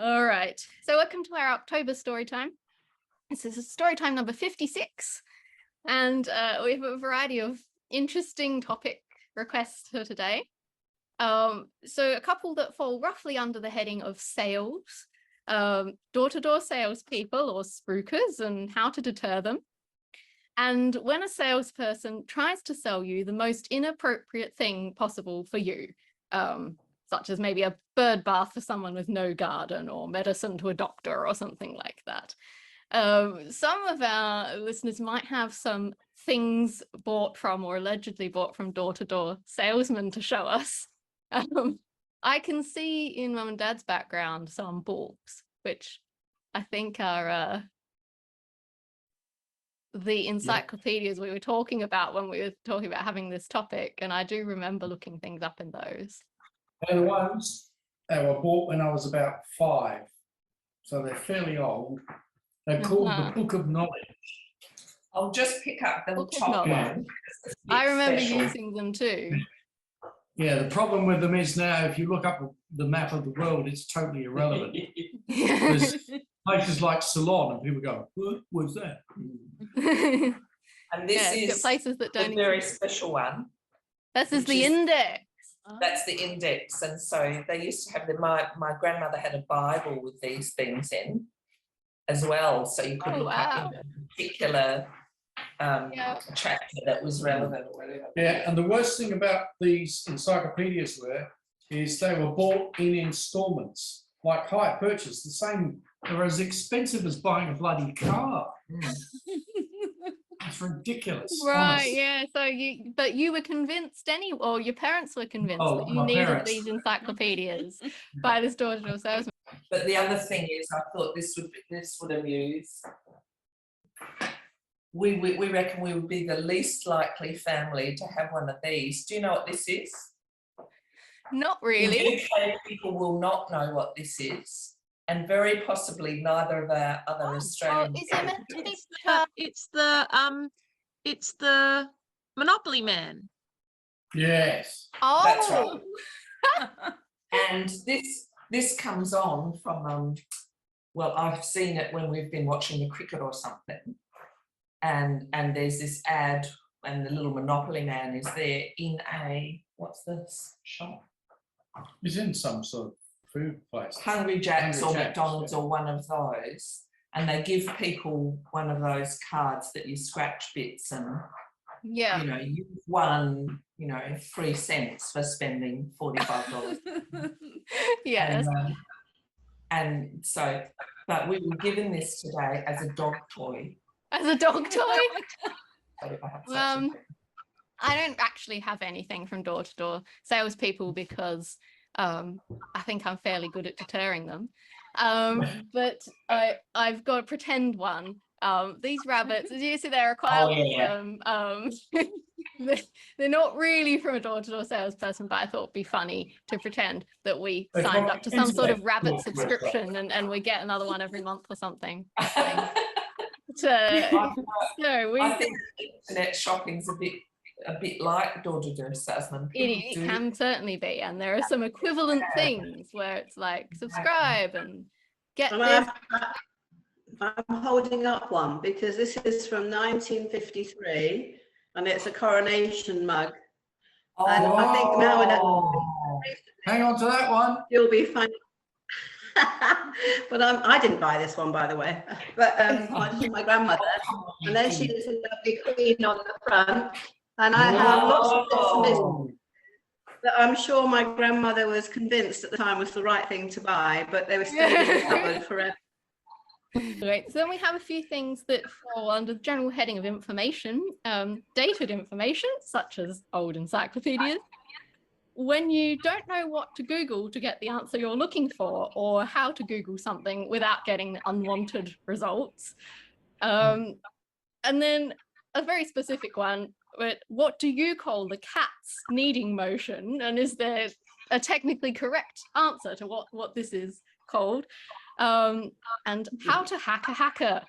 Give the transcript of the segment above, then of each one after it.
All right. So welcome to our October Storytime. This is Storytime number 56. And we have a variety of interesting topic requests for today. So a couple that fall roughly under the heading of sales, door-to-door salespeople or spruikers and how to deter them. And when a salesperson tries to sell you the most inappropriate thing possible for you, such as maybe a bird bath for someone with no garden or medicine to a doctor or something like that. Some of our listeners might have some things bought from or allegedly bought from door-to-door salesmen to show us. I can see in Mum and Dad's background some books, which I think are the encyclopedias we were talking about when we were talking about having this topic, and I do remember looking things up in those. They're the ones that were bought when I was about 5, so they're fairly old. They're called the Book of Knowledge. I'll just pick up the top one. I remember using them too. Yeah, the problem with them is now, if you look up the map of the world, it's totally irrelevant. There's places like Ceylon, and people go, "What's that?" And this is places that don't a very special one. This is the index. That's the index, and so they used to have my grandmother had a Bible with these things in as well, so you could look up in a particular chapter that was relevant or whatever. Yeah, and the worst thing about these encyclopedias is they were bought in installments, like hire purchase. The same, they're as expensive as buying a bloody car. It's ridiculous. Right, honestly. yeah. So you were convinced or your parents were convinced that you needed these encyclopedias by this door-to-door salesman. But the other thing is, I thought this would amuse. We reckon we would be the least likely family to have one of these. Do you know what this is? Not really. In UK, people will not know what this is, and very possibly neither of our other Australian. Is it meant to be? It's the Monopoly Man. Yes. Oh, that's right. And this comes on from well, I've seen it when we've been watching the cricket or something, and there's this ad, and the little Monopoly Man is there in a, what's this shop? He's in some sort of food place. Hungry Jack's or McDonald's or one of those, and they give people one of those cards that you scratch bits and you've won 3 cents for spending $45. Yes. And so, but we were given this today as a dog toy. As a dog toy? I don't actually have anything from door-to-door salespeople because I think I'm fairly good at deterring them. But I've got a pretend one. These rabbits, as you see, there are quite they're not really from a door-to-door salesperson, but I thought it'd be funny to pretend that we signed up to some sort of rabbit subscription and we get another one every month or something. I think internet shopping's a bit like door-to-door salesman. It can certainly be, and there are some equivalent things where it's like subscribe and get this. I'm holding up one because this is from 1953 and it's a coronation mug. And I think now hang on to that one. You'll be fine. But I didn't buy this one, by the way. But my grandmother, and then she is a lovely queen on the front. And I have lots of bits and bits that I'm sure my grandmother was convinced at the time was the right thing to buy, but they were staying in the cupboard forever. Right, so then we have a few things that fall under the general heading of information, dated information, such as old encyclopedias. When you don't know what to Google to get the answer you're looking for, or how to Google something without getting unwanted results. And then a very specific one, but what do you call the cat's kneading motion? And is there a technically correct answer to what this is called? And how to hack a hacker.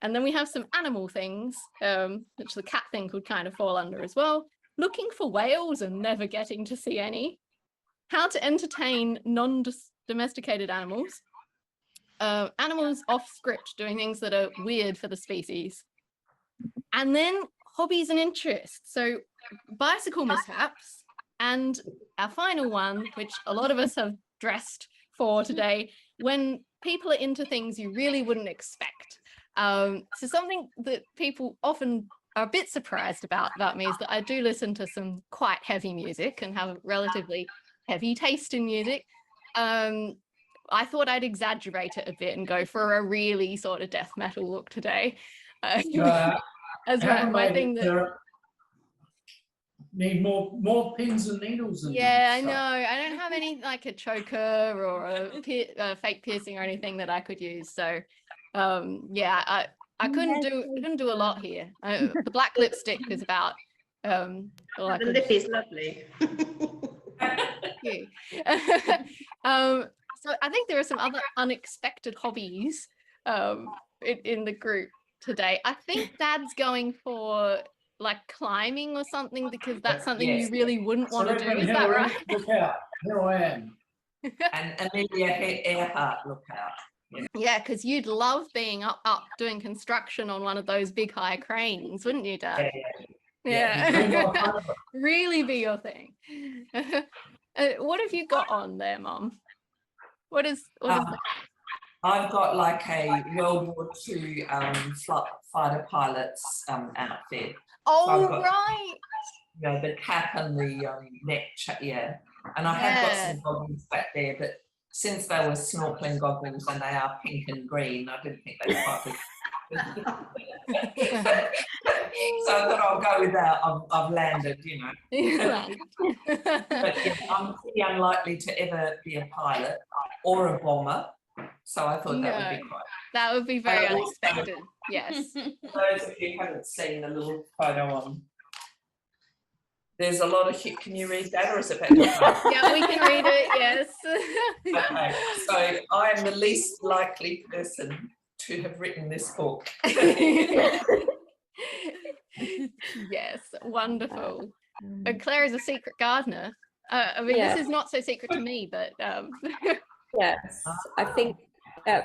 And then we have some animal things, which the cat thing could kind of fall under as well. Looking for whales and never getting to see any. How to entertain non-domesticated animals. animals off script doing things that are weird for the species. And then hobbies and interests. So bicycle mishaps. And our final one, which a lot of us have dressed for today, when people are into things you really wouldn't expect. So something that people often are a bit surprised about me is that I do listen to some quite heavy music and have a relatively heavy taste in music. I thought I'd exaggerate it a bit and go for a really sort of death metal look today. As my thing that need more pins and needles. And yeah, I stuff. know. I don't have any like a choker or a fake piercing or anything that I could use. So, yeah, I couldn't do a lot here. The black lipstick is about all I The could lip is lovely. do. So I think there are some other unexpected hobbies in the group today. I think Dad's going for like climbing or something because that's something you really wouldn't want to do. Is that right? Look out! Here I am. And Amelia Earhart, look out. Yeah, because you'd love being up doing construction on one of those big high cranes, wouldn't you, Dad? Yeah. Really be your thing. What have you got on there, Mum? What is that? I've got like a World War II fighter pilot's outfit. Oh, got, right. You know, the cap and the neck, yeah. And I have got some goggles back there, but since they were snorkeling goggles and they are pink and green, I didn't think they were quite good. So I thought I'll go with that. I've landed, you know. But yeah, I'm pretty unlikely to ever be a pilot or a bomber. So I thought that would be quite. That would be very unexpected. Yes. Those of you who haven't seen the little photo on. There's a lot of can you read that or is it better? Yeah, we can read it, yes. Okay, so I am the least likely person to have written this book. Yes, wonderful. Claire is a secret gardener. I mean, this is not so secret to me, but yes, I think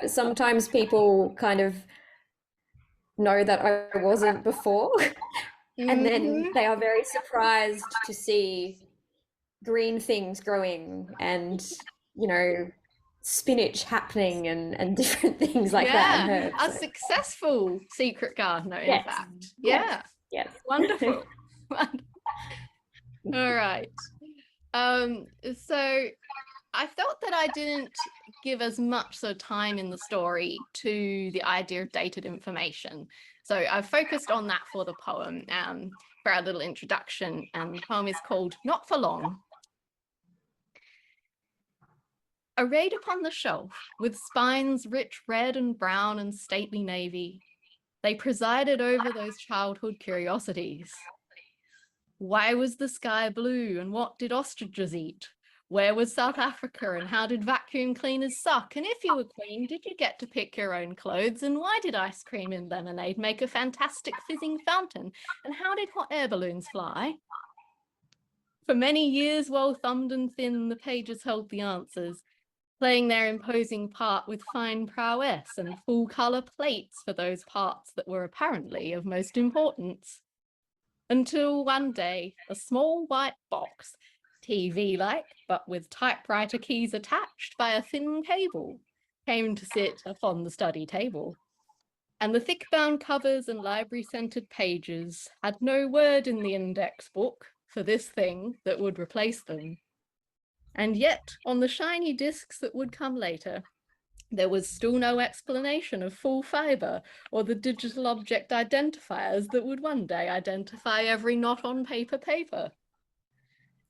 sometimes people kind of know that I wasn't before. And then they are very surprised to see green things growing and, you know, spinach happening and different things like that. And a successful secret gardener, in fact. Yeah. Yes. Wonderful. All right. So I felt that I didn't give as much sort of time in the story to the idea of dated information. So I've focused on that for the poem for our little introduction, and the poem is called Not for Long. Arrayed upon the shelf, with spines rich red and brown and stately navy, they presided over those childhood curiosities. Why was the sky blue, and what did ostriches eat? Where was South Africa, and how did vacuum cleaners suck? And if you were queen, did you get to pick your own clothes? And why did ice cream and lemonade make a fantastic fizzing fountain? And how did hot air balloons fly? For many years, well thumbed and thin, the pages held the answers, playing their imposing part with fine prowess and full-colour plates for those parts that were apparently of most importance. Until one day, a small white box, TV-like, but with typewriter keys attached by a thin cable, came to sit upon the study table. And the thick-bound covers and library-scented pages had no word in the index book for this thing that would replace them. And yet, on the shiny discs that would come later, there was still no explanation of full fibre or the digital object identifiers that would one day identify every knot on paper.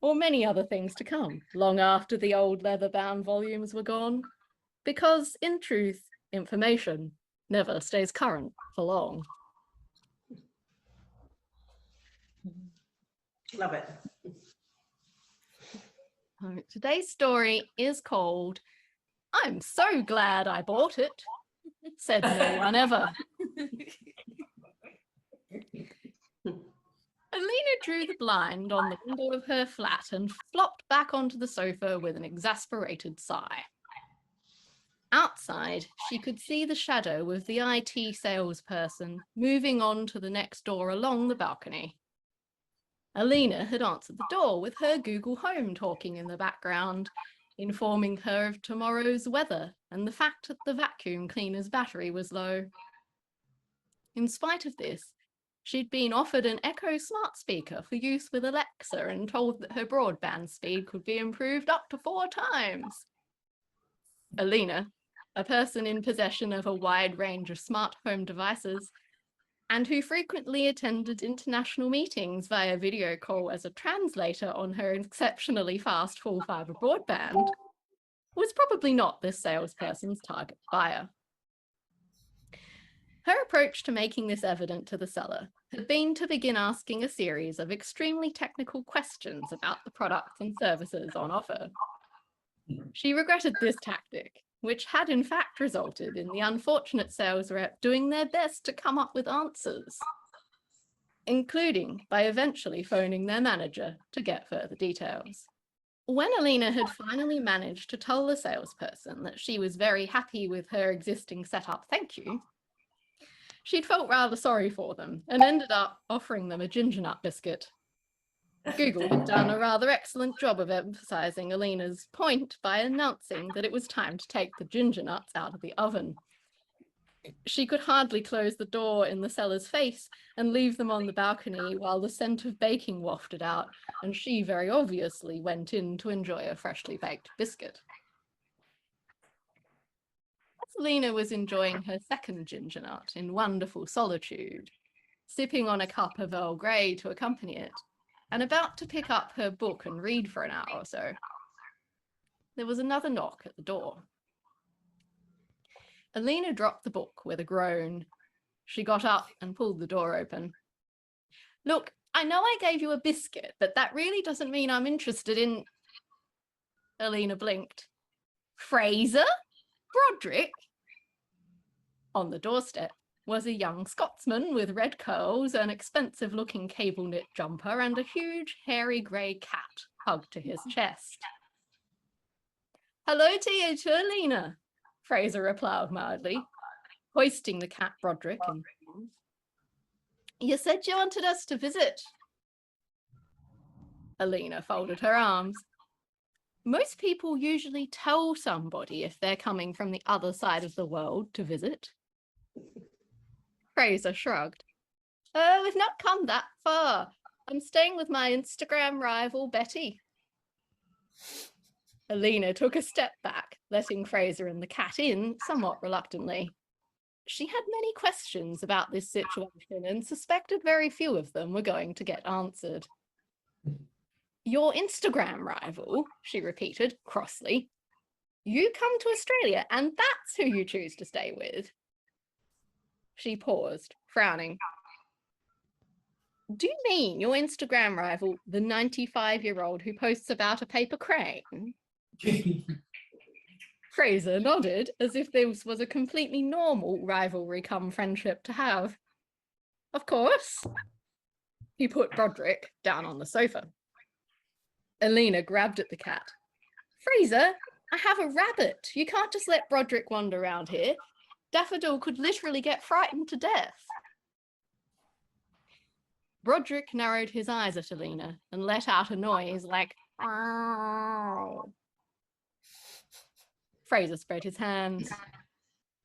Or many other things to come, long after the old leather-bound volumes were gone. Because, in truth, information never stays current for long. Love it. Today's story is called I'm So Glad I Bought It, said no one ever. Alina drew the blind on the window of her flat and flopped back onto the sofa with an exasperated sigh. Outside, she could see the shadow of the IT salesperson moving on to the next door along the balcony. Alina had answered the door with her Google Home talking in the background, informing her of tomorrow's weather and the fact that the vacuum cleaner's battery was low. In spite of this, she'd been offered an Echo smart speaker for use with Alexa and told that her broadband speed could be improved up to 4 times. Alina, a person in possession of a wide range of smart home devices, and who frequently attended international meetings via video call as a translator on her exceptionally fast full fibre broadband, was probably not this salesperson's target buyer. Her approach to making this evident to the seller had been to begin asking a series of extremely technical questions about the products and services on offer. She regretted this tactic, which had in fact resulted in the unfortunate sales rep doing their best to come up with answers, including by eventually phoning their manager to get further details. When Alina had finally managed to tell the salesperson that she was very happy with her existing setup, thank you, she'd felt rather sorry for them and ended up offering them a ginger nut biscuit. Google had done a rather excellent job of emphasizing Alina's point by announcing that it was time to take the ginger nuts out of the oven. She could hardly close the door in the seller's face and leave them on the balcony while the scent of baking wafted out, and she very obviously went in to enjoy a freshly baked biscuit. As Alina was enjoying her second ginger nut in wonderful solitude, sipping on a cup of Earl Grey to accompany it, and about to pick up her book and read for an hour or so, there was another knock at the door. Alina dropped the book with a groan. She got up and pulled the door open. Look, I know I gave you a biscuit, but that really doesn't mean I'm interested in... Alina blinked. Fraser? Broderick? On the doorstep was a young Scotsman with red curls, an expensive-looking cable-knit jumper, and a huge, hairy grey cat hugged to his chest. Hello to you too, Alina, Fraser replied mildly, hoisting the cat Broderick in. You said you wanted us to visit. Alina folded her arms. Most people usually tell somebody if they're coming from the other side of the world to visit. Fraser shrugged. Oh, we've not come that far. I'm staying with my Instagram rival, Betty. Alina took a step back, letting Fraser and the cat in somewhat reluctantly. She had many questions about this situation and suspected very few of them were going to get answered. Your Instagram rival, she repeated crossly. You come to Australia and that's who you choose to stay with. She paused, frowning. Do you mean your Instagram rival, the 95-year-old who posts about a paper crane? Fraser nodded as if this was a completely normal rivalry come friendship to have. Of course. He put Broderick down on the sofa. Alina grabbed at the cat. Fraser, I have a rabbit. You can't just let Broderick wander around here. Daffodil could literally get frightened to death. Broderick narrowed his eyes at Alina and let out a noise like, "Ow." Fraser spread his hands.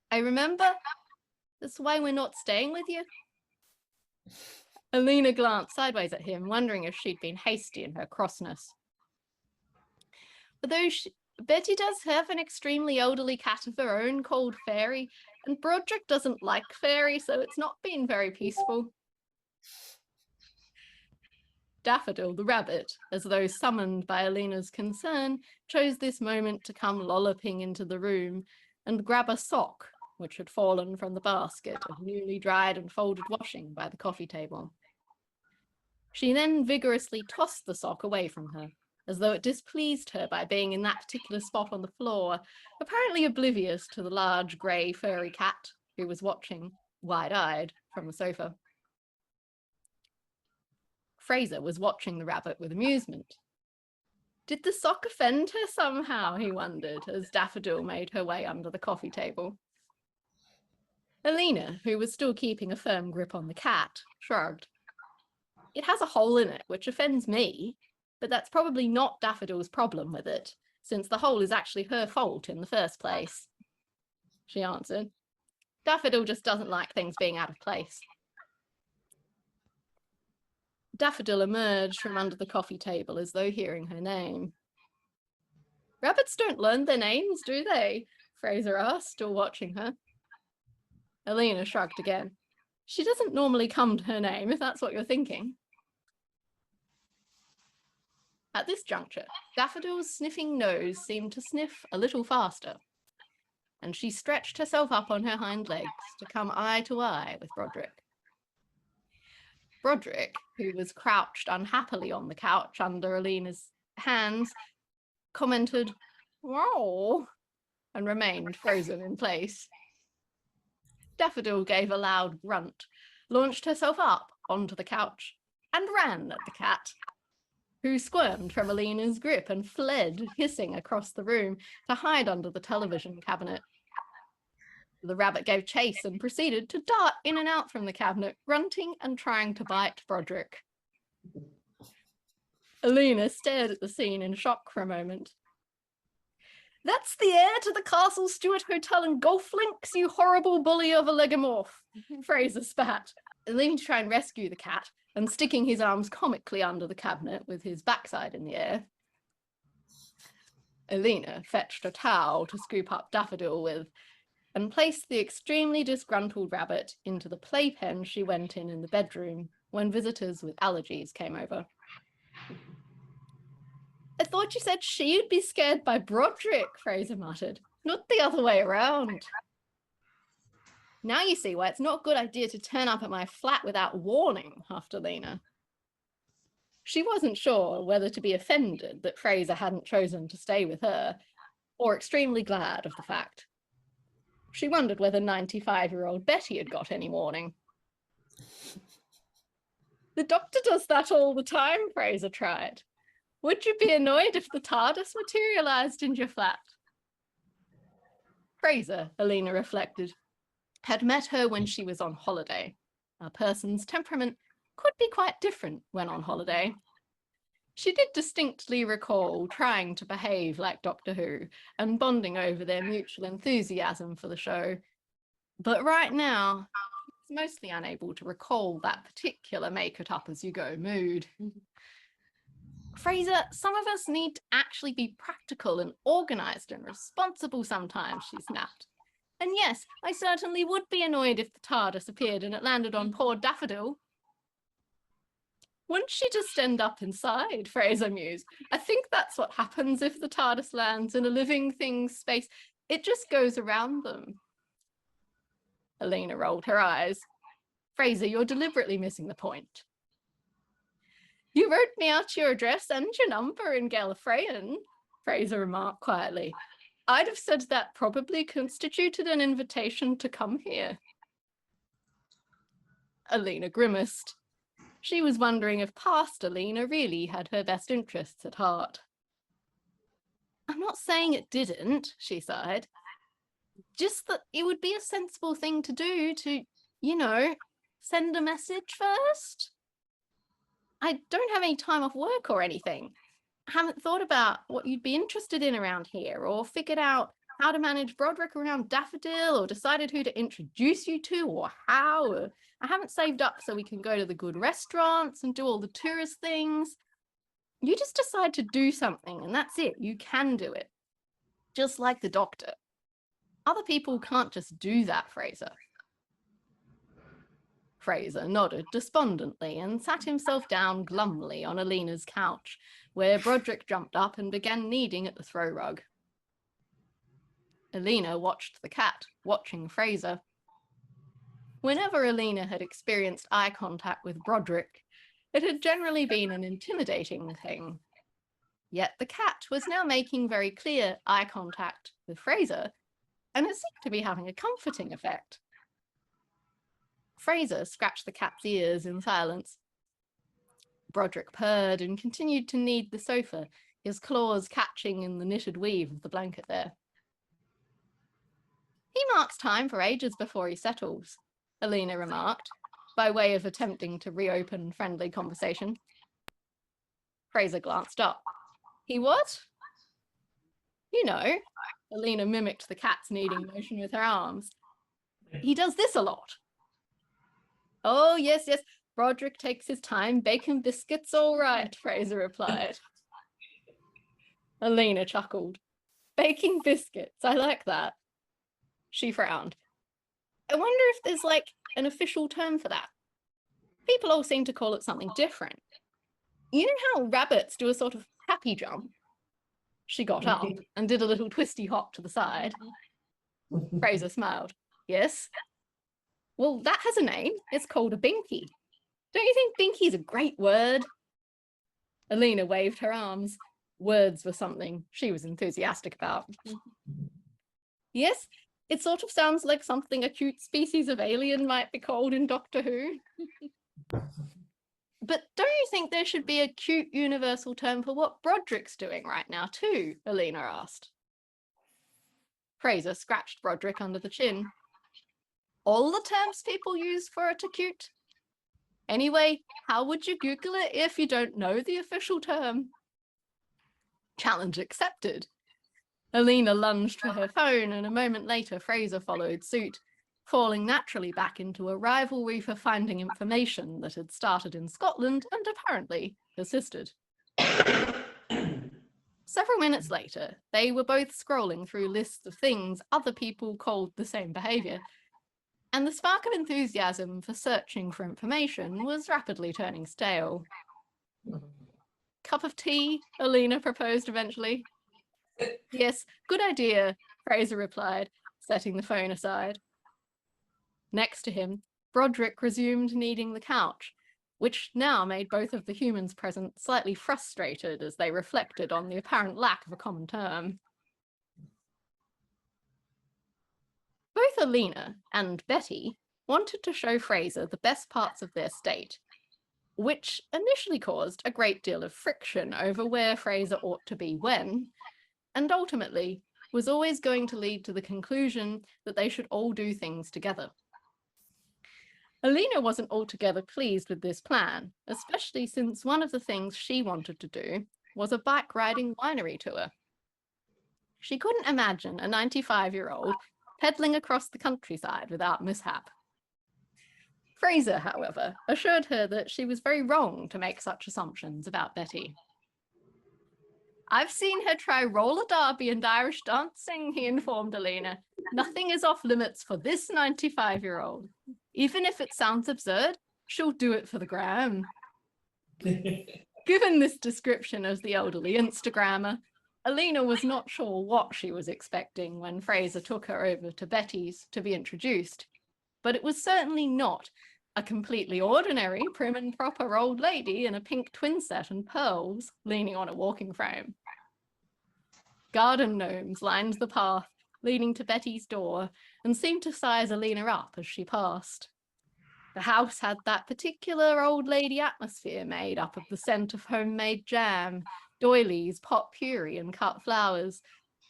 I remember. That's why we're not staying with you. Alina glanced sideways at him, wondering if she'd been hasty in her crossness. Although Betty does have an extremely elderly cat of her own called Fairy, and Broderick doesn't like Fairy, so it's not been very peaceful. Daffodil, the rabbit, as though summoned by Alina's concern, chose this moment to come lolloping into the room and grab a sock, which had fallen from the basket of newly dried and folded washing by the coffee table. She then vigorously tossed the sock away from her, as though it displeased her by being in that particular spot on the floor, apparently oblivious to the large grey furry cat who was watching, wide-eyed, from the sofa. Fraser was watching the rabbit with amusement. Did the sock offend her somehow, he wondered, as Daffodil made her way under the coffee table. Alina, who was still keeping a firm grip on the cat, shrugged. It has a hole in it, which offends me, but that's probably not Daffodil's problem with it, since the hole is actually her fault in the first place, she answered. Daffodil just doesn't like things being out of place. Daffodil emerged from under the coffee table as though hearing her name. Rabbits don't learn their names, do they? Fraser asked, still watching her. Alina shrugged again. She doesn't normally come to her name, if that's what you're thinking. At this juncture, Daffodil's sniffing nose seemed to sniff a little faster, and she stretched herself up on her hind legs to come eye to eye with Broderick. Broderick, who was crouched unhappily on the couch under Alina's hands, commented, "Wow," and remained frozen in place. Daffodil gave a loud grunt, launched herself up onto the couch, and ran at the cat, who squirmed from Alina's grip and fled, hissing across the room to hide under the television cabinet. The rabbit gave chase and proceeded to dart in and out from the cabinet, grunting and trying to bite Broderick. Alina stared at the scene in shock for a moment. "That's the heir to the Castle Stewart Hotel and Golf Links, you horrible bully of a legomorph," Fraser spat, leaning to try and rescue the cat and sticking his arms comically under the cabinet with his backside in the air. Alina fetched a towel to scoop up Daffodil with and placed the extremely disgruntled rabbit into the playpen she went in the bedroom when visitors with allergies came over. "I thought you said she'd be scared by Broderick," Fraser muttered, "not the other way around." "Now you see why it's not a good idea to turn up at my flat without warning," huffed Alina. She wasn't sure whether to be offended that Fraser hadn't chosen to stay with her, or extremely glad of the fact. She wondered whether 95-year-old Betty had got any warning. "The doctor does that all the time," Fraser tried. "Would you be annoyed if the TARDIS materialized in your flat?" Fraser, Alina reflected, had met her when she was on holiday. A person's temperament could be quite different when on holiday. She did distinctly recall trying to behave like Doctor Who and bonding over their mutual enthusiasm for the show. But right now, she's mostly unable to recall that particular make-it-up-as-you-go mood. "Fraser, some of us need to actually be practical and organised and responsible sometimes," she snapped. "And yes, I certainly would be annoyed if the TARDIS appeared and it landed on poor Daffodil." "Wouldn't she just end up inside?" Fraser mused. "I think that's what happens if the TARDIS lands in a living thing's space. It just goes around them." Alina rolled her eyes. "Fraser, you're deliberately missing the point." "You wrote me out your address and your number in Gallifreyan," Fraser remarked quietly. "I'd have said that probably constituted an invitation to come here." Alina grimaced. She was wondering if past Alina really had her best interests at heart. "I'm not saying it didn't," she sighed. "Just that it would be a sensible thing to do to, send a message first. I don't have any time off work or anything. I haven't thought about what you'd be interested in around here, or figured out how to manage Broderick around Daffodil, or decided who to introduce you to, or how. I haven't saved up so we can go to the good restaurants and do all the tourist things. You just decide to do something and that's it. You can do it. Just like the doctor. Other people can't just do that, Fraser." Fraser nodded despondently and sat himself down glumly on Alina's couch, where Broderick jumped up and began kneading at the throw rug. Alina watched the cat, watching Fraser. Whenever Alina had experienced eye contact with Broderick, it had generally been an intimidating thing. Yet the cat was now making very clear eye contact with Fraser, and it seemed to be having a comforting effect. Fraser scratched the cat's ears in silence. Broderick purred and continued to knead the sofa, his claws catching in the knitted weave of the blanket there. He marks time for ages before he settles, Alina remarked, by way of attempting to reopen friendly conversation. Fraser glanced up. He what? You know, Alina mimicked the cat's kneading motion with her arms. He does this a lot. Oh, yes, yes. Broderick takes his time. Bacon biscuits, all right, Fraser replied. Alina chuckled. Baking biscuits, I like that. She frowned. I wonder if there's like an official term for that. People all seem to call it something different. You know how rabbits do a sort of happy jump? She got up and did a little twisty hop to the side. Fraser smiled. Yes? Well, that has a name. It's called a binky. Don't you think binky's a great word? Alina waved her arms. Words were something she was enthusiastic about. Yes, it sort of sounds like something a cute species of alien might be called in Doctor Who. But don't you think there should be a cute universal term for what Broderick's doing right now too? Alina asked. Fraser scratched Broderick under the chin. All the terms people use for it are cute. Anyway, how would you Google it if you don't know the official term? Challenge accepted. Alina lunged for her phone, and a moment later Fraser followed suit, falling naturally back into a rivalry for finding information that had started in Scotland and apparently persisted. Several minutes later, they were both scrolling through lists of things other people called the same behaviour, and the spark of enthusiasm for searching for information was rapidly turning stale. Cup of tea? Alina proposed eventually. Yes, good idea, Fraser replied, setting the phone aside. Next to him, Broderick resumed kneading the couch, which now made both of the humans present slightly frustrated as they reflected on the apparent lack of a common term. Both Alina and Betty wanted to show Fraser the best parts of their state, which initially caused a great deal of friction over where Fraser ought to be when, and ultimately was always going to lead to the conclusion that they should all do things together. Alina wasn't altogether pleased with this plan, especially since one of the things she wanted to do was a bike riding winery tour. She couldn't imagine a 95-year-old pedaling across the countryside without mishap. Fraser, however, assured her that she was very wrong to make such assumptions about Betty. I've seen her try roller derby and Irish dancing, he informed Alina. Nothing is off limits for this 95-year-old. Even if it sounds absurd, she'll do it for the gram. Given this description as the elderly Instagrammer, Alina was not sure what she was expecting when Fraser took her over to Betty's to be introduced, but it was certainly not a completely ordinary, prim and proper old lady in a pink twin set and pearls, leaning on a walking frame. Garden gnomes lined the path leading to Betty's door and seemed to size Alina up as she passed. The house had that particular old lady atmosphere made up of the scent of homemade jam, doilies, pot puree and cut flowers,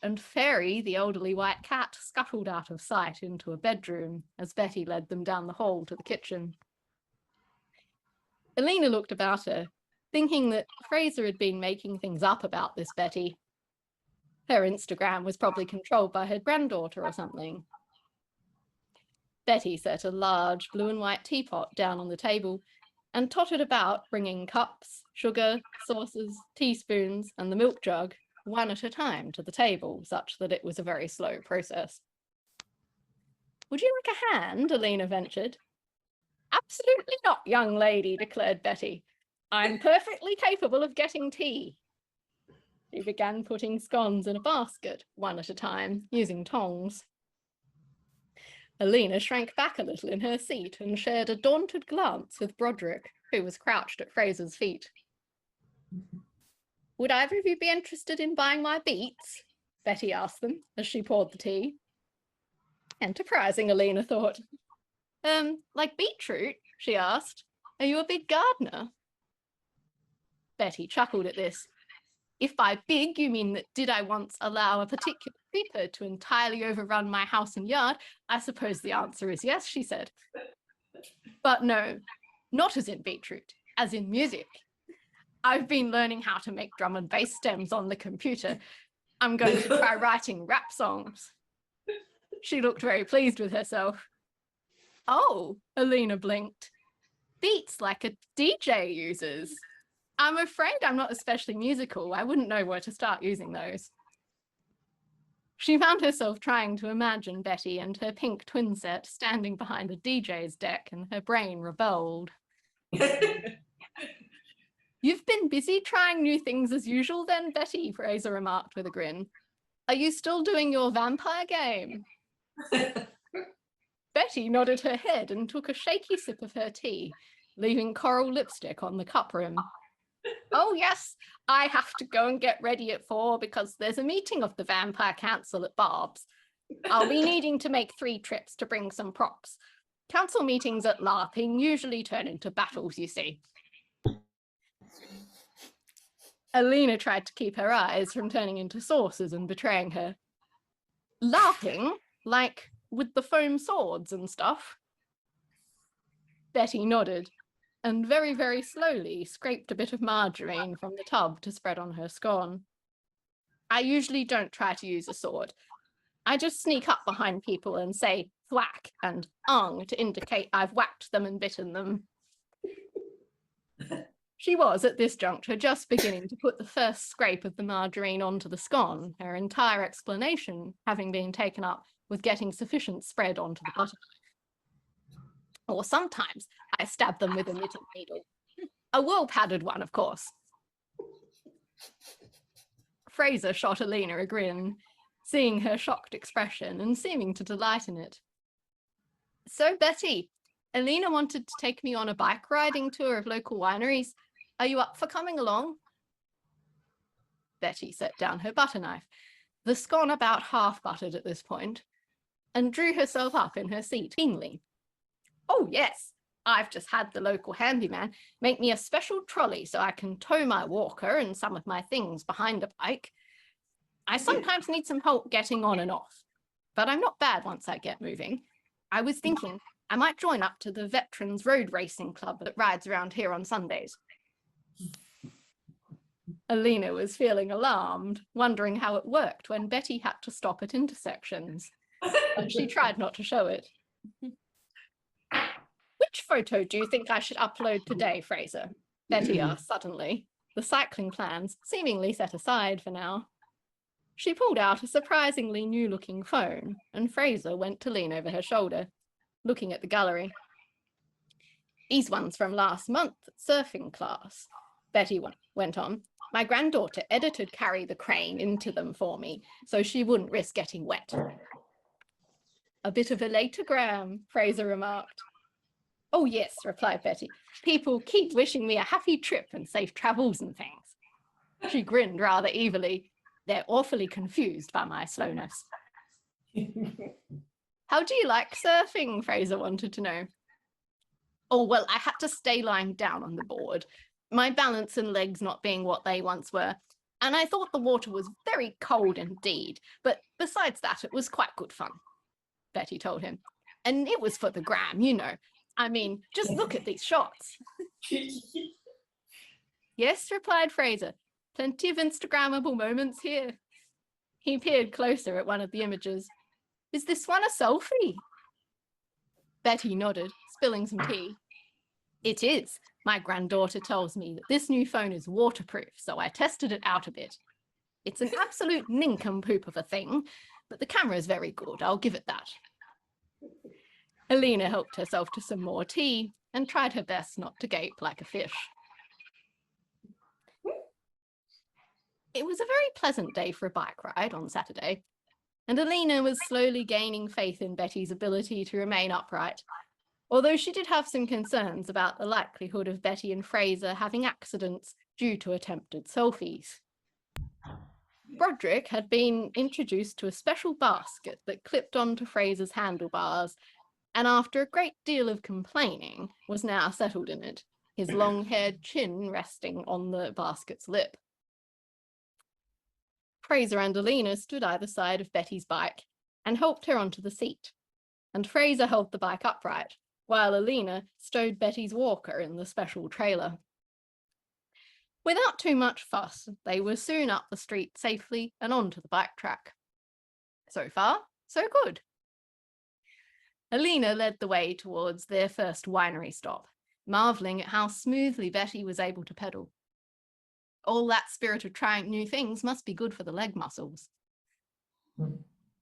and Fairy, the elderly white cat, scuttled out of sight into a bedroom as Betty led them down the hall to the kitchen. Alina looked about her, thinking that Fraser had been making things up about this Betty. Her Instagram was probably controlled by her granddaughter or something. Betty set a large blue and white teapot down on the table and tottered about, bringing cups, sugar, saucers, teaspoons, and the milk jug, one at a time, to the table, such that it was a very slow process. Would you like a hand? Alina ventured. Absolutely not, young lady, declared Betty. I'm perfectly capable of getting tea. She began putting scones in a basket, one at a time, using tongs. Alina shrank back a little in her seat and shared a daunted glance with Broderick, who was crouched at Fraser's feet. Would either of you be interested in buying my beets? Betty asked them as she poured the tea. Enterprising, Alina thought. Like beetroot? She asked. Are you a big gardener? Betty chuckled at this. If by big you mean that did I once allow a particular creeper to entirely overrun my house and yard, I suppose the answer is yes, she said. But no, not as in beetroot, as in music. I've been learning how to make drum and bass stems on the computer. I'm going to try writing rap songs. She looked very pleased with herself. Oh, Alina blinked. Beats like a DJ uses. I'm afraid I'm not especially musical. I wouldn't know where to start using those. She found herself trying to imagine Betty and her pink twin set standing behind a DJ's deck, and her brain rebelled. You've been busy trying new things as usual then, Betty, Fraser remarked with a grin. Are you still doing your vampire game? Betty nodded her head and took a shaky sip of her tea, leaving coral lipstick on the cup rim. Oh yes, I have to go and get ready at 4 because there's a meeting of the Vampire Council at Barb's. I'll be needing to make 3 trips to bring some props. Council meetings at LARPing usually turn into battles, you see. Alina tried to keep her eyes from turning into saucers and betraying her. LARPing? Like with the foam swords and stuff? Betty nodded, and very, very slowly scraped a bit of margarine from the tub to spread on her scone. I usually don't try to use a sword. I just sneak up behind people and say thwack and to indicate I've whacked them and bitten them. She was, at this juncture, just beginning to put the first scrape of the margarine onto the scone, her entire explanation having been taken up with getting sufficient spread onto the butter. Or sometimes I stab them with a knitting needle. A wool-padded one, of course. Fraser shot Alina a grin, seeing her shocked expression and seeming to delight in it. So, Betty, Alina wanted to take me on a bike riding tour of local wineries. Are you up for coming along? Betty set down her butter knife, the scone about half buttered at this point, and drew herself up in her seat keenly. Oh, yes, I've just had the local handyman make me a special trolley so I can tow my walker and some of my things behind a bike. I sometimes need some help getting on and off, but I'm not bad once I get moving. I was thinking I might join up to the Veterans Road Racing Club that rides around here on Sundays. Alina was feeling alarmed, wondering how it worked when Betty had to stop at intersections, but she tried not to show it. Which photo do you think I should upload today, Fraser? Betty asked suddenly, the cycling plans seemingly set aside for now. She pulled out a surprisingly new-looking phone, and Fraser went to lean over her shoulder, looking at the gallery. These ones from last month at surfing class, Betty went on. My granddaughter edited Carrie the Crane into them for me, so she wouldn't risk getting wet. A bit of a latergram, Fraser remarked. Oh yes, replied Betty. People keep wishing me a happy trip and safe travels and things. She grinned rather evilly. They're awfully confused by my slowness. How do you like surfing? Fraser wanted to know. Oh, well, I had to stay lying down on the board, my balance and legs not being what they once were, and I thought the water was very cold indeed, but besides that, it was quite good fun, Betty told him. And it was for the gram, you know. I mean, just look at these shots. Yes, replied Fraser. Plenty of Instagrammable moments here. He peered closer at one of the images. Is this one a selfie? Betty nodded, spilling some tea. It is. My granddaughter tells me that this new phone is waterproof, so I tested it out a bit. It's an absolute nincompoop of a thing, but the camera is very good, I'll give it that. Alina helped herself to some more tea and tried her best not to gape like a fish. It was a very pleasant day for a bike ride on Saturday, and Alina was slowly gaining faith in Betty's ability to remain upright, although she did have some concerns about the likelihood of Betty and Fraser having accidents due to attempted selfies. Broderick had been introduced to a special basket that clipped onto Fraser's handlebars, and after a great deal of complaining, was now settled in it, his long-haired chin resting on the basket's lip. Fraser and Alina stood either side of Betty's bike and helped her onto the seat, and Fraser held the bike upright, while Alina stowed Betty's walker in the special trailer. Without too much fuss, they were soon up the street safely and onto the bike track. So far, so good. Alina led the way towards their first winery stop, marvelling at how smoothly Betty was able to pedal. All that spirit of trying new things must be good for the leg muscles.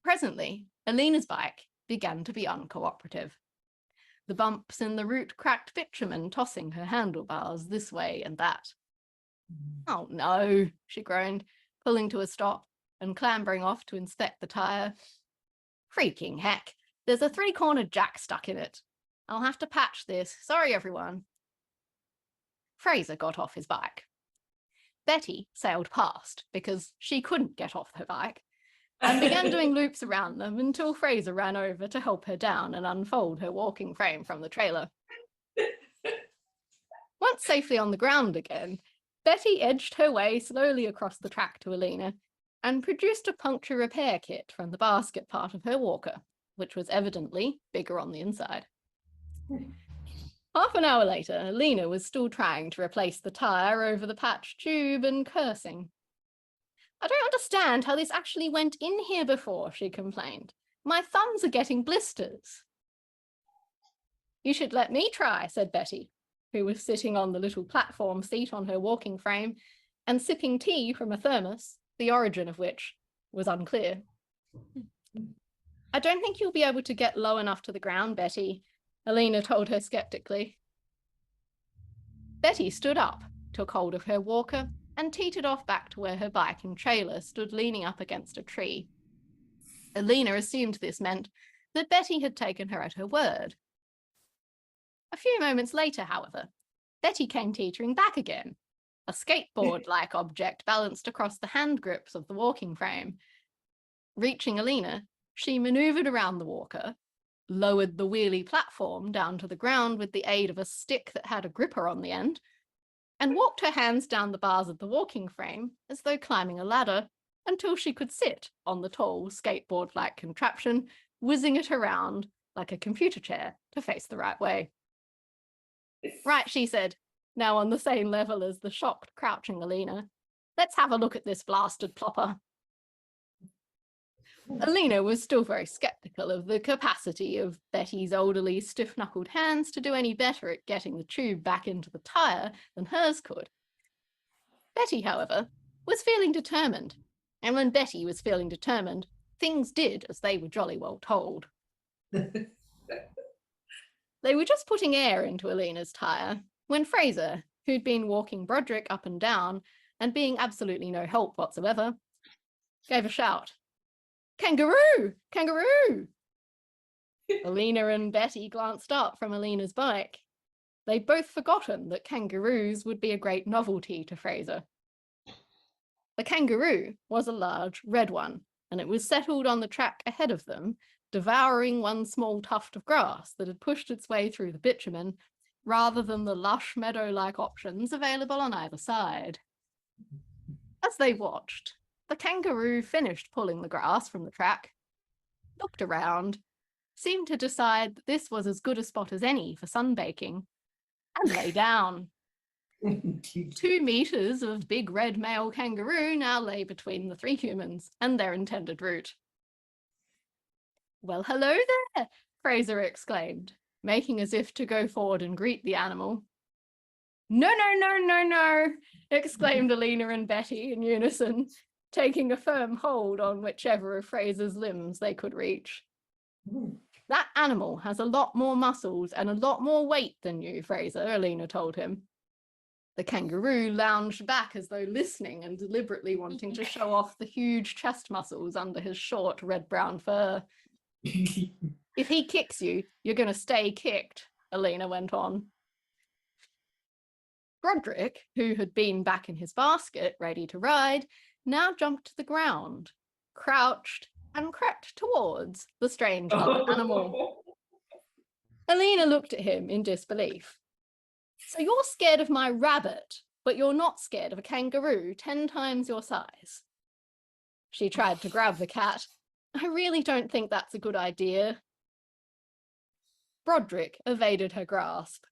Presently, Alina's bike began to be uncooperative. The bumps in the route cracked bitumen, tossing her handlebars this way and that. Oh no, she groaned, pulling to a stop and clambering off to inspect the tyre. Freaking heck, there's a 3-cornered jack stuck in it. I'll have to patch this. Sorry, everyone. Fraser got off his bike. Betty sailed past because she couldn't get off her bike and began doing loops around them until Fraser ran over to help her down and unfold her walking frame from the trailer. Once safely on the ground again, Betty edged her way slowly across the track to Alina and produced a puncture repair kit from the basket part of her walker, which was evidently bigger on the inside. Half an hour later, Alina was still trying to replace the tyre over the patched tube and cursing. I don't understand how this actually went in here before, she complained. My thumbs are getting blisters. You should let me try, said Betty, who was sitting on the little platform seat on her walking frame and sipping tea from a thermos, the origin of which was unclear. I don't think you'll be able to get low enough to the ground, Betty, Alina told her skeptically. Betty stood up, took hold of her walker, and teetered off back to where her bike and trailer stood leaning up against a tree. Alina assumed this meant that Betty had taken her at her word. A few moments later, however, Betty came teetering back again, a skateboard-like object balanced across the hand grips of the walking frame. Reaching Alina, she manoeuvred around the walker, lowered the wheelie platform down to the ground with the aid of a stick that had a gripper on the end, and walked her hands down the bars of the walking frame as though climbing a ladder until she could sit on the tall skateboard-like contraption, whizzing it around like a computer chair to face the right way. Right, she said, now on the same level as the shocked, crouching Alina. Let's have a look at this blasted plopper. Alina was still very sceptical of the capacity of Betty's elderly, stiff-knuckled hands to do any better at getting the tube back into the tyre than hers could. Betty, however, was feeling determined, and when Betty was feeling determined, things did as they were jolly well told. They were just putting air into Alina's tyre when Fraser, who'd been walking Broderick up and down and being absolutely no help whatsoever, gave a shout. Kangaroo! Kangaroo! Alina and Betty glanced up from Alina's bike. They'd both forgotten that kangaroos would be a great novelty to Fraser. The kangaroo was a large red one, and it was settled on the track ahead of them, devouring one small tuft of grass that had pushed its way through the bitumen, rather than the lush meadow-like options available on either side. As they watched, the kangaroo finished pulling the grass from the track, looked around, seemed to decide that this was as good a spot as any for sunbaking, and lay down. 2 meters of big red male kangaroo now lay between the 3 humans and their intended route. Well, hello there, Fraser exclaimed, making as if to go forward and greet the animal. No, no, no, no, no, exclaimed Alina and Betty in unison, taking a firm hold on whichever of Fraser's limbs they could reach. That animal has a lot more muscles and a lot more weight than you, Fraser, Alina told him. The kangaroo lounged back as though listening and deliberately wanting to show off the huge chest muscles under his short red-brown fur. If he kicks you, you're going to stay kicked, Alina went on. Broderick, who had been back in his basket, ready to ride, now jumped to the ground, crouched, and crept towards the strange other animal. Alina looked at him in disbelief. So you're scared of my rabbit, but you're not scared of a kangaroo 10 times your size. She tried to grab the cat. I really don't think that's a good idea. Broderick evaded her grasp.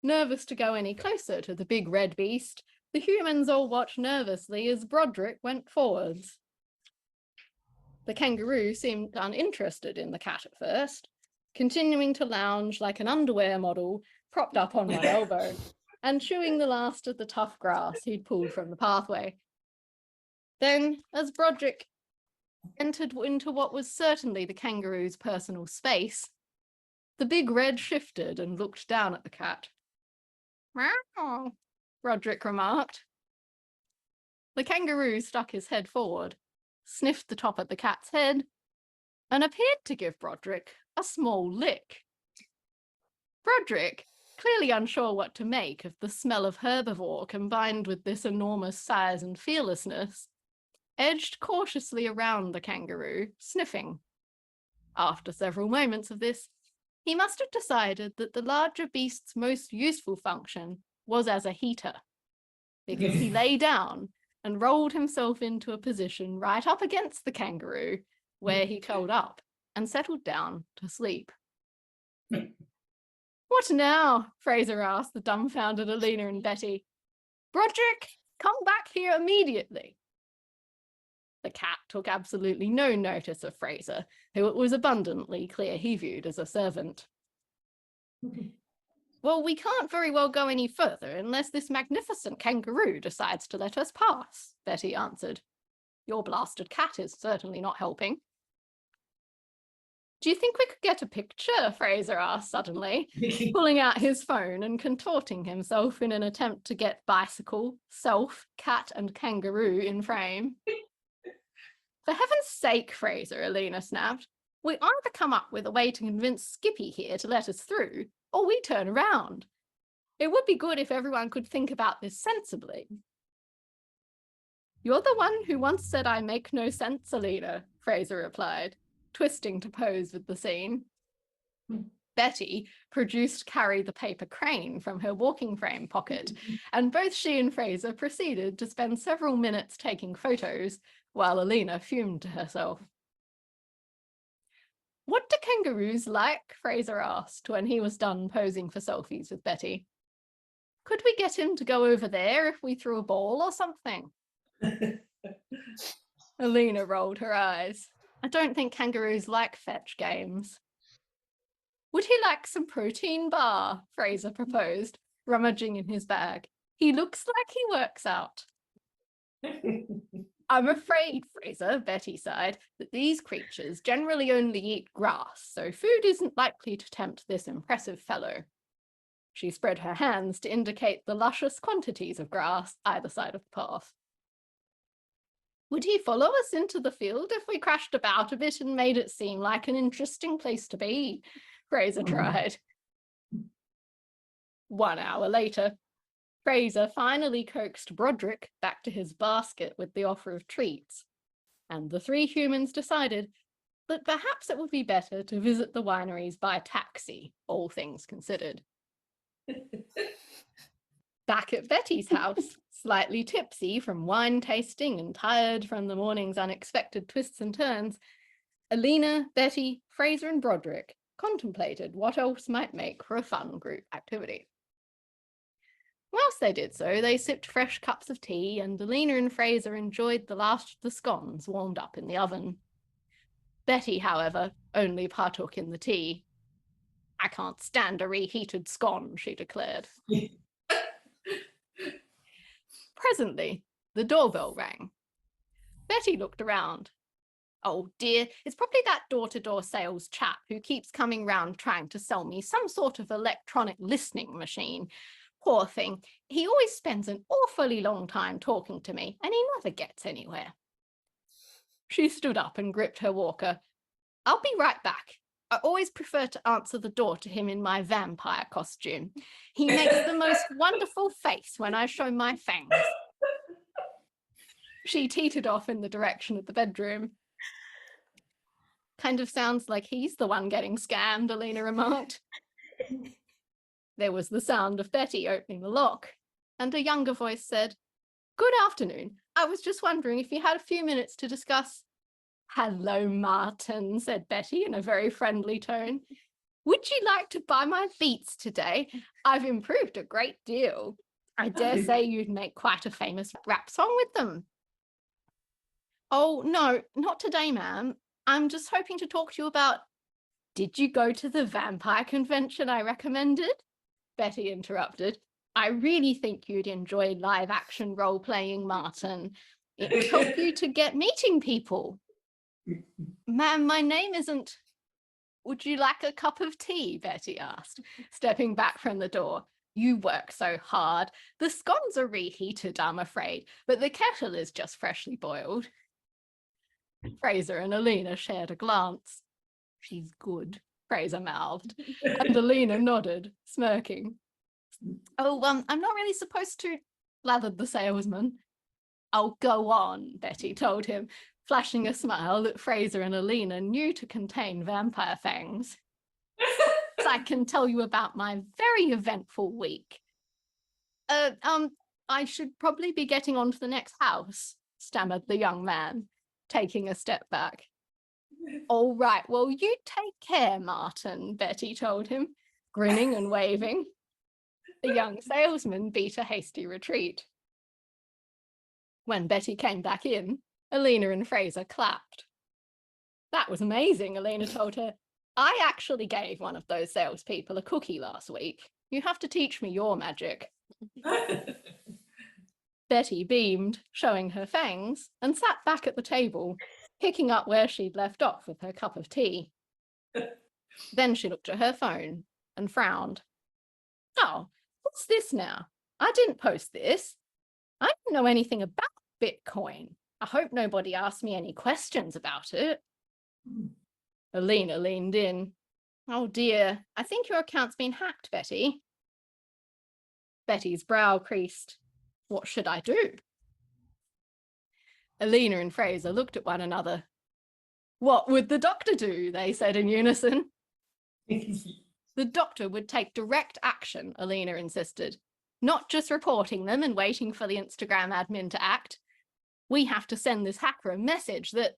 Nervous to go any closer to the big red beast, the humans all watched nervously as Broderick went forwards. The kangaroo seemed uninterested in the cat at first, continuing to lounge like an underwear model propped up on one elbow and chewing the last of the tough grass he'd pulled from the pathway. Then, as Broderick entered into what was certainly the kangaroo's personal space, the big red shifted and looked down at the cat. "Meow," Broderick remarked. The kangaroo stuck his head forward, sniffed the top of the cat's head, and appeared to give Broderick a small lick. Broderick, clearly unsure what to make of the smell of herbivore combined with this enormous size and fearlessness, edged cautiously around the kangaroo, sniffing. After several moments of this, he must have decided that the larger beast's most useful function was as a heater, because he lay down and rolled himself into a position right up against the kangaroo, where he curled up and settled down to sleep. "What now?" Fraser asked the dumbfounded Alina and Betty. "Broderick, come back here immediately." The cat took absolutely no notice of Fraser, who it was abundantly clear he viewed as a servant. "Well, we can't very well go any further unless this magnificent kangaroo decides to let us pass," Betty answered. "Your blasted cat is certainly not helping." "Do you think we could get a picture?" Fraser asked suddenly, pulling out his phone and contorting himself in an attempt to get bicycle, self, cat, and kangaroo in frame. "For heaven's sake, Fraser," Alina snapped. "We either come up with a way to convince Skippy here to let us through, or we turn around. It would be good if everyone could think about this sensibly." "You're the one who once said I make no sense, Alina," Fraser replied, twisting to pose with the scene. Betty produced Carrie the paper crane from her walking frame pocket, and both she and Fraser proceeded to spend several minutes taking photos, while Alina fumed to herself. "What do kangaroos like?" Fraser asked when he was done posing for selfies with Betty. "Could we get him to go over there if we threw a ball or something?" Alina rolled her eyes. "I don't think kangaroos like fetch games." "Would he like some protein bar?" Fraser proposed, rummaging in his bag. "He looks like he works out." "I'm afraid, Fraser," Betty sighed, "that these creatures generally only eat grass, so food isn't likely to tempt this impressive fellow." She spread her hands to indicate the luscious quantities of grass either side of the path. "Would he follow us into the field if we crashed about a bit and made it seem like an interesting place to be?" Fraser tried. 1 hour later, Fraser finally coaxed Broderick back to his basket with the offer of treats, and the three humans decided that perhaps it would be better to visit the wineries by taxi, all things considered. Back at Betty's house, slightly tipsy from wine tasting and tired from the morning's unexpected twists and turns, Alina, Betty, Fraser, and Broderick contemplated what else might make for a fun group activity. Whilst they did so, they sipped fresh cups of tea, and Alina and Fraser enjoyed the last of the scones warmed up in the oven. Betty, however, only partook in the tea. "I can't stand a reheated scone," she declared. Presently, the doorbell rang. Betty looked around. "Oh dear, it's probably that door-to-door sales chap who keeps coming round trying to sell me some sort of electronic listening machine. Poor thing, he always spends an awfully long time talking to me, and he never gets anywhere." She stood up and gripped her walker. "I'll be right back. I always prefer to answer the door to him in my vampire costume. He makes the most wonderful face when I show my fangs." She teetered off in the direction of the bedroom. "Kind of sounds like he's the one getting scammed," Alina remarked. There was the sound of Betty opening the lock, and a younger voice said, "Good afternoon. I was just wondering if you had a few minutes to discuss. Hello, Martin, said Betty in a very friendly tone. Would you like to buy my beats today? I've improved a great deal. I dare say you'd make quite a famous rap song with them. Oh, no, not today, ma'am. I'm just hoping to talk to you about. Did you go to the vampire convention I recommended? Betty interrupted. I really think you'd enjoy live action role playing, Martin. It'd help you to get meeting people. Ma'am, my name isn't. Would you like a cup of tea? Betty asked, stepping back from the door. You work so hard. The scones are reheated, I'm afraid, but the kettle is just freshly boiled. Fraser and Alina shared a glance. She's good, Fraser mouthed, and Alina nodded, smirking. Oh, I'm not really supposed to, lathered the salesman. Oh, go on, Betty told him, flashing a smile that Fraser and Alina knew to contain vampire fangs. I can tell you about my very eventful week. I should probably be getting on to the next house, stammered the young man, taking a step back. All right, well, you take care, Martin, Betty told him, grinning and waving. The young salesman beat a hasty retreat. When Betty came back in, Alina and Fraser clapped. That was amazing, Alina told her. I actually gave one of those salespeople a cookie last week. You have to teach me your magic. Betty beamed, showing her fangs, and sat back at the table, picking up where she'd left off with her cup of tea. Then she looked at her phone and frowned. Oh, what's this now? I didn't post this. I don't know anything about Bitcoin. I hope nobody asked me any questions about it. Alina leaned in. Oh dear, I think your account's been hacked, Betty. Betty's brow creased. What should I do? Alina and Fraser looked at one another. What would the doctor do? They said in unison. The doctor would take direct action, Alina insisted, not just reporting them and waiting for the Instagram admin to act. We have to send this hacker a message that.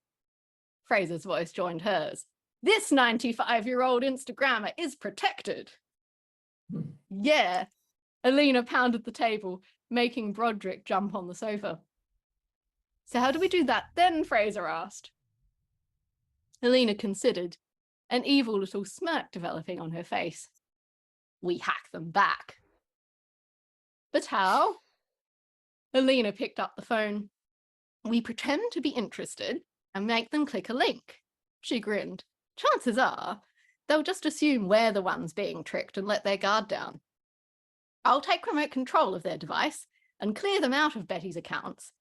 Fraser's voice joined hers. This 95-year-old Instagrammer is protected. Yeah. Alina pounded the table, making Broderick jump on the sofa. So how do we do that then? Fraser asked. Alina considered, an evil little smirk developing on her face. We hack them back. But how? Alina picked up the phone. We pretend to be interested and make them click a link. She grinned. Chances are, they'll just assume we're the ones being tricked and let their guard down. I'll take remote control of their device and clear them out of Betty's accounts.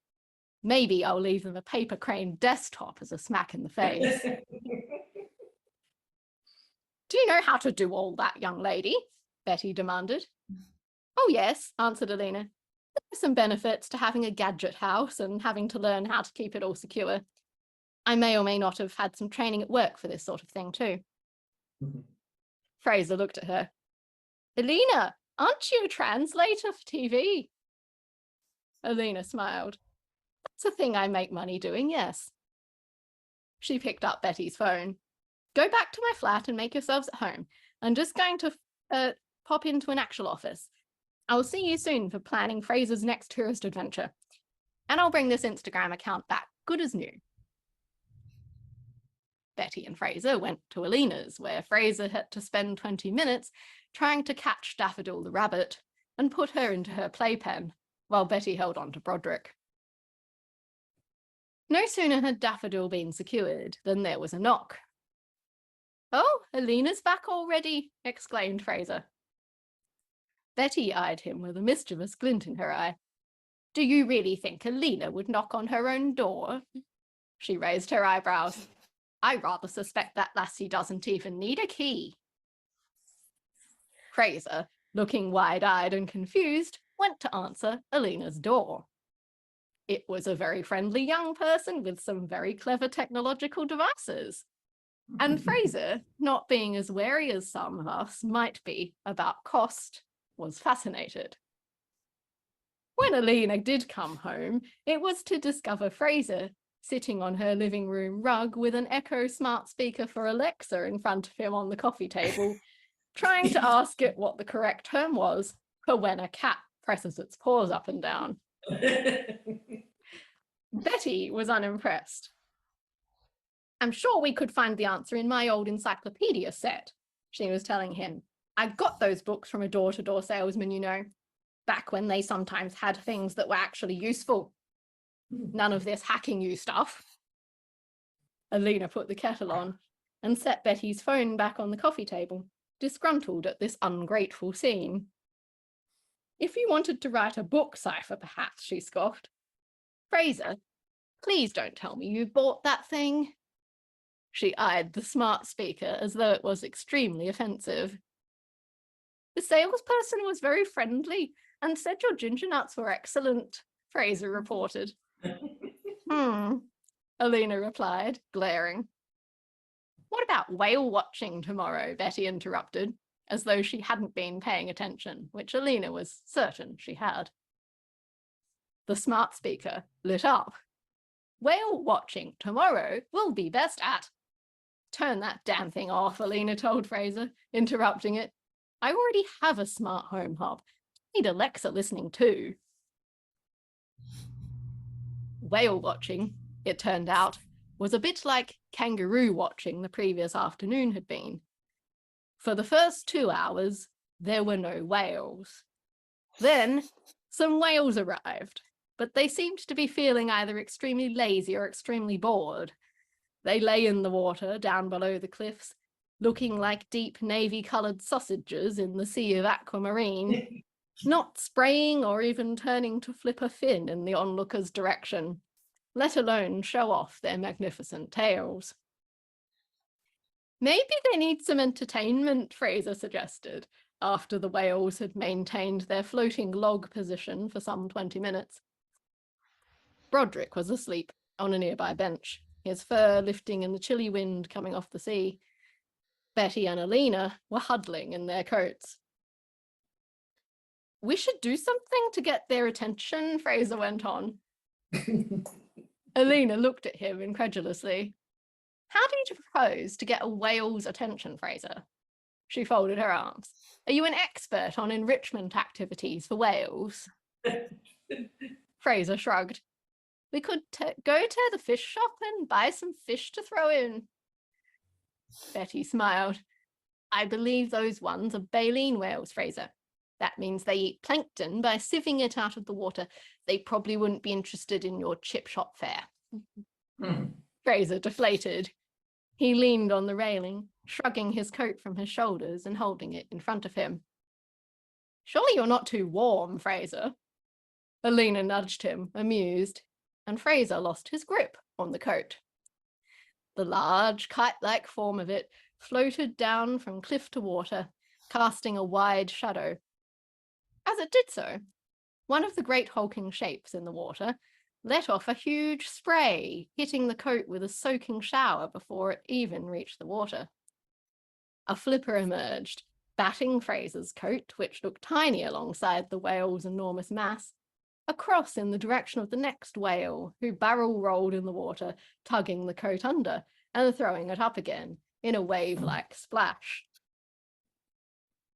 Maybe I'll leave them a paper crane desktop as a smack in the face. Do you know how to do all that, young lady? Betty demanded. Oh, yes, answered Alina. There are some benefits to having a gadget house and having to learn how to keep it all secure. I may or may not have had some training at work for this sort of thing too. Fraser looked at her. Alina, aren't you a translator for TV? Alina smiled. That's a thing I make money doing, yes. She picked up Betty's phone. Go back to my flat and make yourselves at home. I'm just going to pop into an actual office. I'll see you soon for planning Fraser's next tourist adventure. And I'll bring this Instagram account back, good as new. Betty and Fraser went to Alina's, where Fraser had to spend 20 minutes trying to catch Daffodil the rabbit and put her into her playpen, while Betty held on to Broderick. No sooner had Daffodil been secured than there was a knock. Oh, Alina's back already, exclaimed Fraser. Betty eyed him with a mischievous glint in her eye. Do you really think Alina would knock on her own door? She raised her eyebrows. I rather suspect that lassie doesn't even need a key. Fraser, looking wide-eyed and confused, went to answer Alina's door. It was a very friendly young person with some very clever technological devices. And Fraser, not being as wary as some of us might be about cost, was fascinated. When Alina did come home, it was to discover Fraser sitting on her living room rug with an Echo smart speaker for Alexa in front of him on the coffee table, trying to ask it what the correct term was for when a cat presses its paws up and down. Betty was unimpressed. I'm sure we could find the answer in my old encyclopedia set, she was telling him. I got those books from a door-to-door salesman, you know, back when they sometimes had things that were actually useful. None of this hacking you stuff. Alina put the kettle on and set Betty's phone back on the coffee table, disgruntled at this ungrateful scene. If you wanted to write a book cipher, perhaps, she scoffed. Fraser, please don't tell me you bought that thing. She eyed the smart speaker as though it was extremely offensive. The salesperson was very friendly and said your ginger nuts were excellent, Fraser reported. Alina replied, glaring. What about whale watching tomorrow? Betty interrupted, as though she hadn't been paying attention, which Alina was certain she had. The smart speaker lit up. Whale watching tomorrow we'll be best at. Turn that damn thing off, Alina told Fraser, interrupting it. I already have a smart home hub. I need Alexa listening too. Whale watching, it turned out, was a bit like kangaroo watching the previous afternoon had been. For the first 2 hours, there were no whales. Then, some whales arrived, but they seemed to be feeling either extremely lazy or extremely bored. They lay in the water down below the cliffs, looking like deep navy-coloured sausages in the sea of aquamarine, not spraying or even turning to flip a fin in the onlooker's direction, let alone show off their magnificent tails. Maybe they need some entertainment, Fraser suggested, after the whales had maintained their floating log position for some 20 minutes. Broderick was asleep on a nearby bench, his fur lifting in the chilly wind coming off the sea. Betty and Alina were huddling in their coats. We should do something to get their attention, Fraser went on. Alina looked at him incredulously. How do you propose to get a whale's attention, Fraser? She folded her arms. Are you an expert on enrichment activities for whales? Fraser shrugged. We could go to the fish shop and buy some fish to throw in. Betty smiled. I believe those ones are baleen whales, Fraser. That means they eat plankton by sieving it out of the water. They probably wouldn't be interested in your chip shop fare. Fraser deflated. He leaned on the railing, shrugging his coat from his shoulders and holding it in front of him. Surely you're not too warm, Fraser. Alina nudged him, amused, and Fraser lost his grip on the coat. The large, kite-like form of it floated down from cliff to water, casting a wide shadow. As it did so, one of the great hulking shapes in the water let off a huge spray, hitting the coat with a soaking shower before it even reached the water. A flipper emerged, batting Fraser's coat, which looked tiny alongside the whale's enormous mass, across in the direction of the next whale, who barrel rolled in the water, tugging the coat under and throwing it up again in a wave-like splash.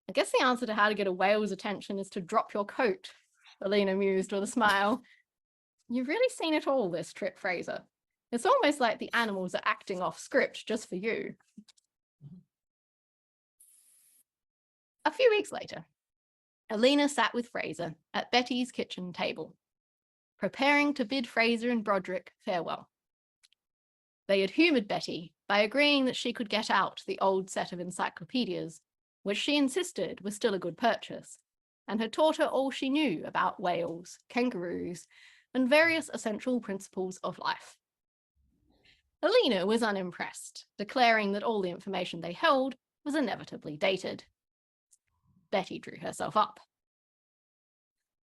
I guess the answer to how to get a whale's attention is to drop your coat, Alina mused with a smile. You've really seen it all this trip, Fraser. It's almost like the animals are acting off script just for you. A few weeks later, Alina sat with Fraser at Betty's kitchen table, preparing to bid Fraser and Broderick farewell. They had humoured Betty by agreeing that she could get out the old set of encyclopedias, which she insisted was still a good purchase, and had taught her all she knew about whales, kangaroos, and various essential principles of life. Alina was unimpressed, declaring that all the information they held was inevitably dated. Betty drew herself up.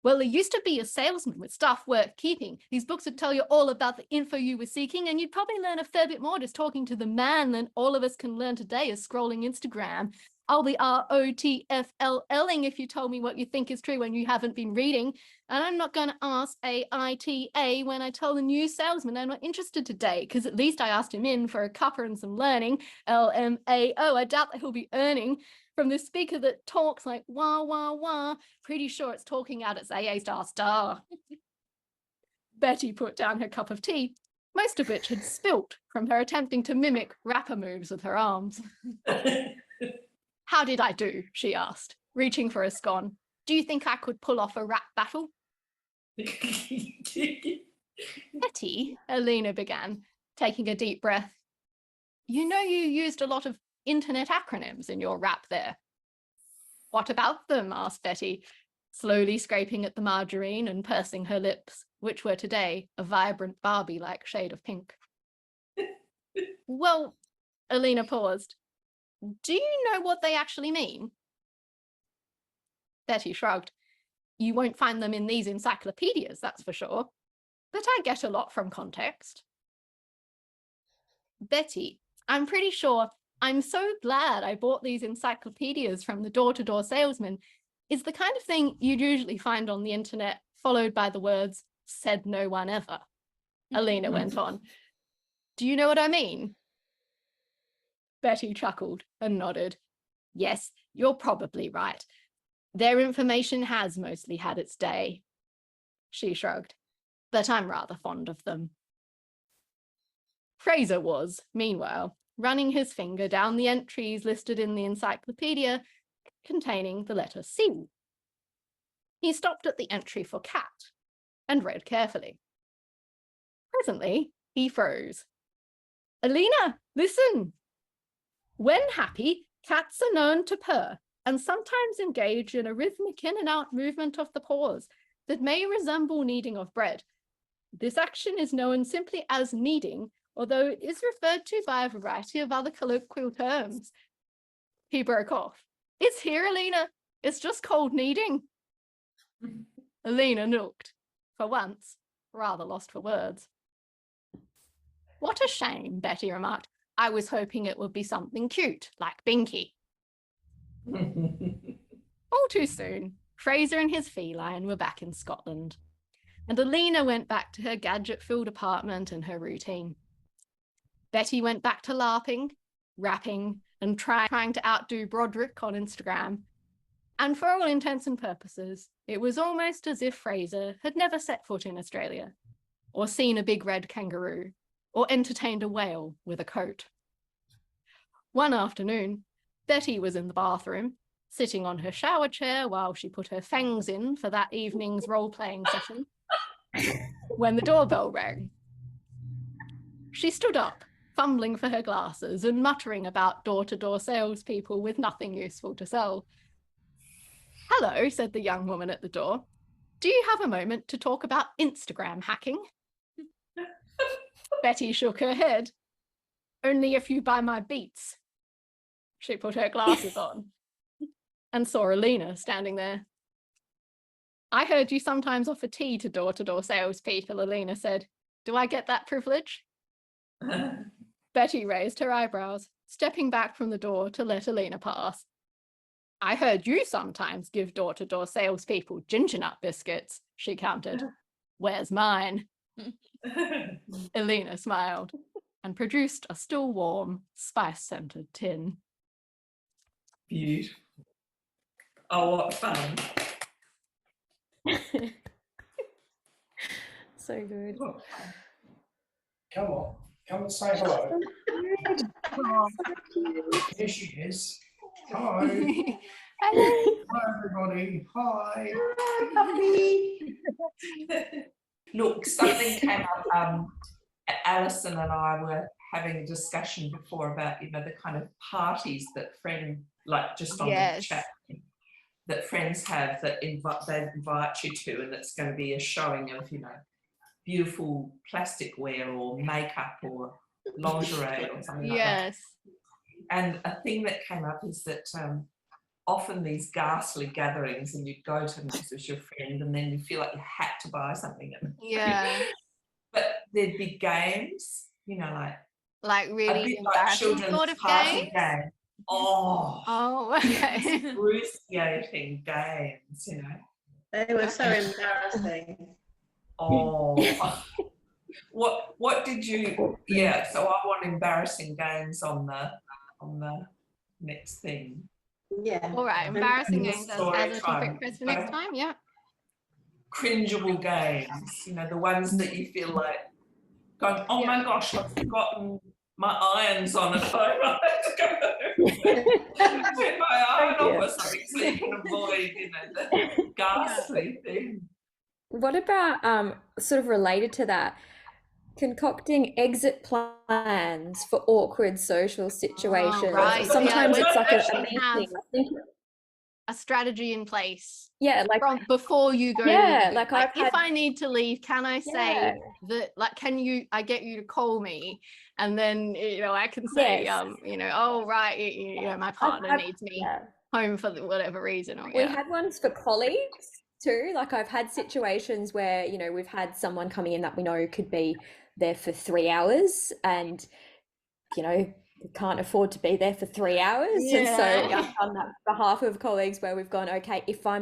Well, there used to be a salesman with stuff worth keeping. These books would tell you all about the info you were seeking, and you'd probably learn a fair bit more just talking to the man than all of us can learn today as scrolling Instagram. I'll be ROTFLLing if you told me what you think is true when you haven't been reading. And I'm not going to ask AITA when I tell the new salesman I'm not interested today, because at least I asked him in for a cuppa and some learning. LMAO, I doubt that he'll be earning from this speaker that talks like wah, wah, wah. Pretty sure it's talking out its AA star star. Betty put down her cup of tea, most of which had spilt from her attempting to mimic rapper moves with her arms. How did I do? She asked, reaching for a scone. Do you think I could pull off a rap battle? Betty, Alina began, taking a deep breath. You know you used a lot of internet acronyms in your rap there. What about them? Asked Betty, slowly scraping at the margarine and pursing her lips, which were today a vibrant Barbie-like shade of pink. Well, Alina paused. Do you know what they actually mean? Betty shrugged. You won't find them in these encyclopedias, that's for sure. But I get a lot from context. Betty, I'm pretty sure I'm so glad I bought these encyclopedias from the door-to-door salesman is the kind of thing you'd usually find on the internet, followed by the words, said no one ever. Alina went on. Do you know what I mean? Betty chuckled and nodded. Yes, you're probably right. Their information has mostly had its day. She shrugged. But I'm rather fond of them. Fraser was, meanwhile, running his finger down the entries listed in the encyclopedia containing the letter C. He stopped at the entry for cat and read carefully. Presently, he froze. Alina, listen! When happy, cats are known to purr and sometimes engage in a rhythmic in and out movement of the paws that may resemble kneading of bread. This action is known simply as kneading, although it is referred to by a variety of other colloquial terms. He broke off. It's here, Alina. It's just called kneading. Alina looked, for once, rather lost for words. What a shame, Betty remarked. I was hoping it would be something cute, like Binky. All too soon, Fraser and his feline were back in Scotland, and Alina went back to her gadget-filled apartment and her routine. Betty went back to LARPing, rapping, and trying to outdo Broderick on Instagram. And for all intents and purposes, it was almost as if Fraser had never set foot in Australia, or seen a big red kangaroo, or entertained a whale with a coat. One afternoon, Betty was in the bathroom, sitting on her shower chair while she put her fangs in for that evening's role-playing session, when the doorbell rang. She stood up, fumbling for her glasses and muttering about door-to-door salespeople with nothing useful to sell. Hello, said the young woman at the door. Do you have a moment to talk about Instagram hacking? Betty shook her head. Only if you buy my beats. She put her glasses on and saw Alina standing there. I heard you sometimes offer tea to door-to-door salespeople, Alina said. Do I get that privilege? Betty raised her eyebrows, stepping back from the door to let Alina pass. I heard you sometimes give door-to-door salespeople ginger nut biscuits, she countered. Where's mine? Alina smiled and produced a still warm, spice-scented tin. Beautiful. Oh, what fun. So good. Come on, come and say hello. Here she is. Hi. Hello. Hi, everybody. Hi. Look, something came up. Alison and I were having a discussion before about, the kind of parties that like just on the chat, that friends have that they invite you to, and it's going to be a showing of, beautiful plasticware or makeup or lingerie or something like that. Yes. And a thing that came up is that often these ghastly gatherings, and you'd go to them because it was your friend, and then you feel like you had to buy something. Yeah. But there'd be games, like really a bit like embarrassing children's sort of party games. game. Oh, okay. Excruciating games, you know. They were so embarrassing. Oh, what did you? Yeah, so I want embarrassing games on the next thing. Yeah. All right, embarrassing games as a Storytime. topic for next time. Yeah. Cringeable games, you know, the ones that you feel like going, oh my gosh, I've forgotten my irons on at home. I have to go take my iron off or something so you can avoid, you know, the ghastly thing. What about sort of related to that, concocting exit plans for awkward social situations? right. Sometimes Yeah, it's like a actually have meeting. I think, a strategy in place yeah, like from before you go. yeah, to, like if I've had, I need to leave, can I say yeah, that? Like, I get you to call me, and then I can say, yes, oh right, my partner needs me yeah. home for whatever reason. Or We had ones for colleagues too. Like I've had situations where, we've had someone coming in that we know could be there for 3 hours and, can't afford to be there for 3 hours. And so I've done that on behalf of colleagues where we've gone, okay, if I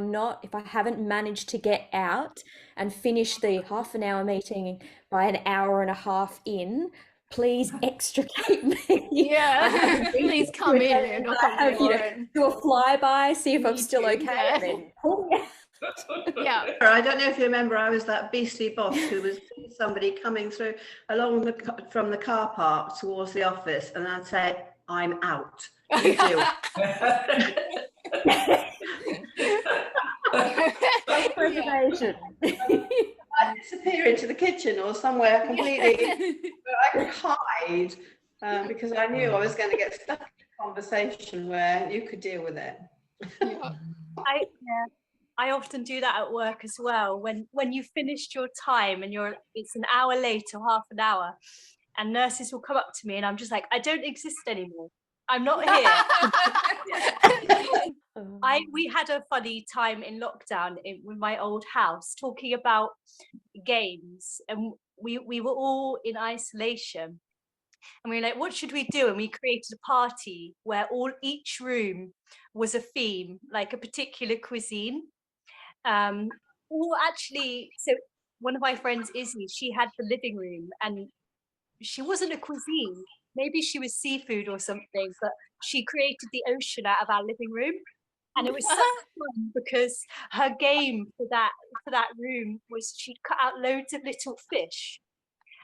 haven't managed to get out and finish the half an hour meeting by an hour and a half in, please extricate me. Yeah, please come in and knock on the door and do a flyby, see if I'm still okay, yeah. and then pull me out. Yeah. I don't know if you remember, I was that beastly boss who was somebody coming through from the car park towards the office, and I'd say, I'm out. You do. Self-preservation. I'd disappear into the kitchen or somewhere completely where I could hide because I knew I was going to get stuck in a conversation where you could deal with it. I often do that at work as well. When you've finished your time and it's an hour late or half an hour, and nurses will come up to me and I'm just like, I don't exist anymore. I'm not here. We had a funny time in lockdown with my old house talking about games, and we were all in isolation. And we were like, what should we do? And we created a party where each room was a theme, like a particular cuisine. Or actually, so one of my friends, Izzy, she had the living room, and she wasn't a cuisine. Maybe she was seafood or something, but she created the ocean out of our living room. And it was so fun because her game for that room was she'd cut out loads of little fish.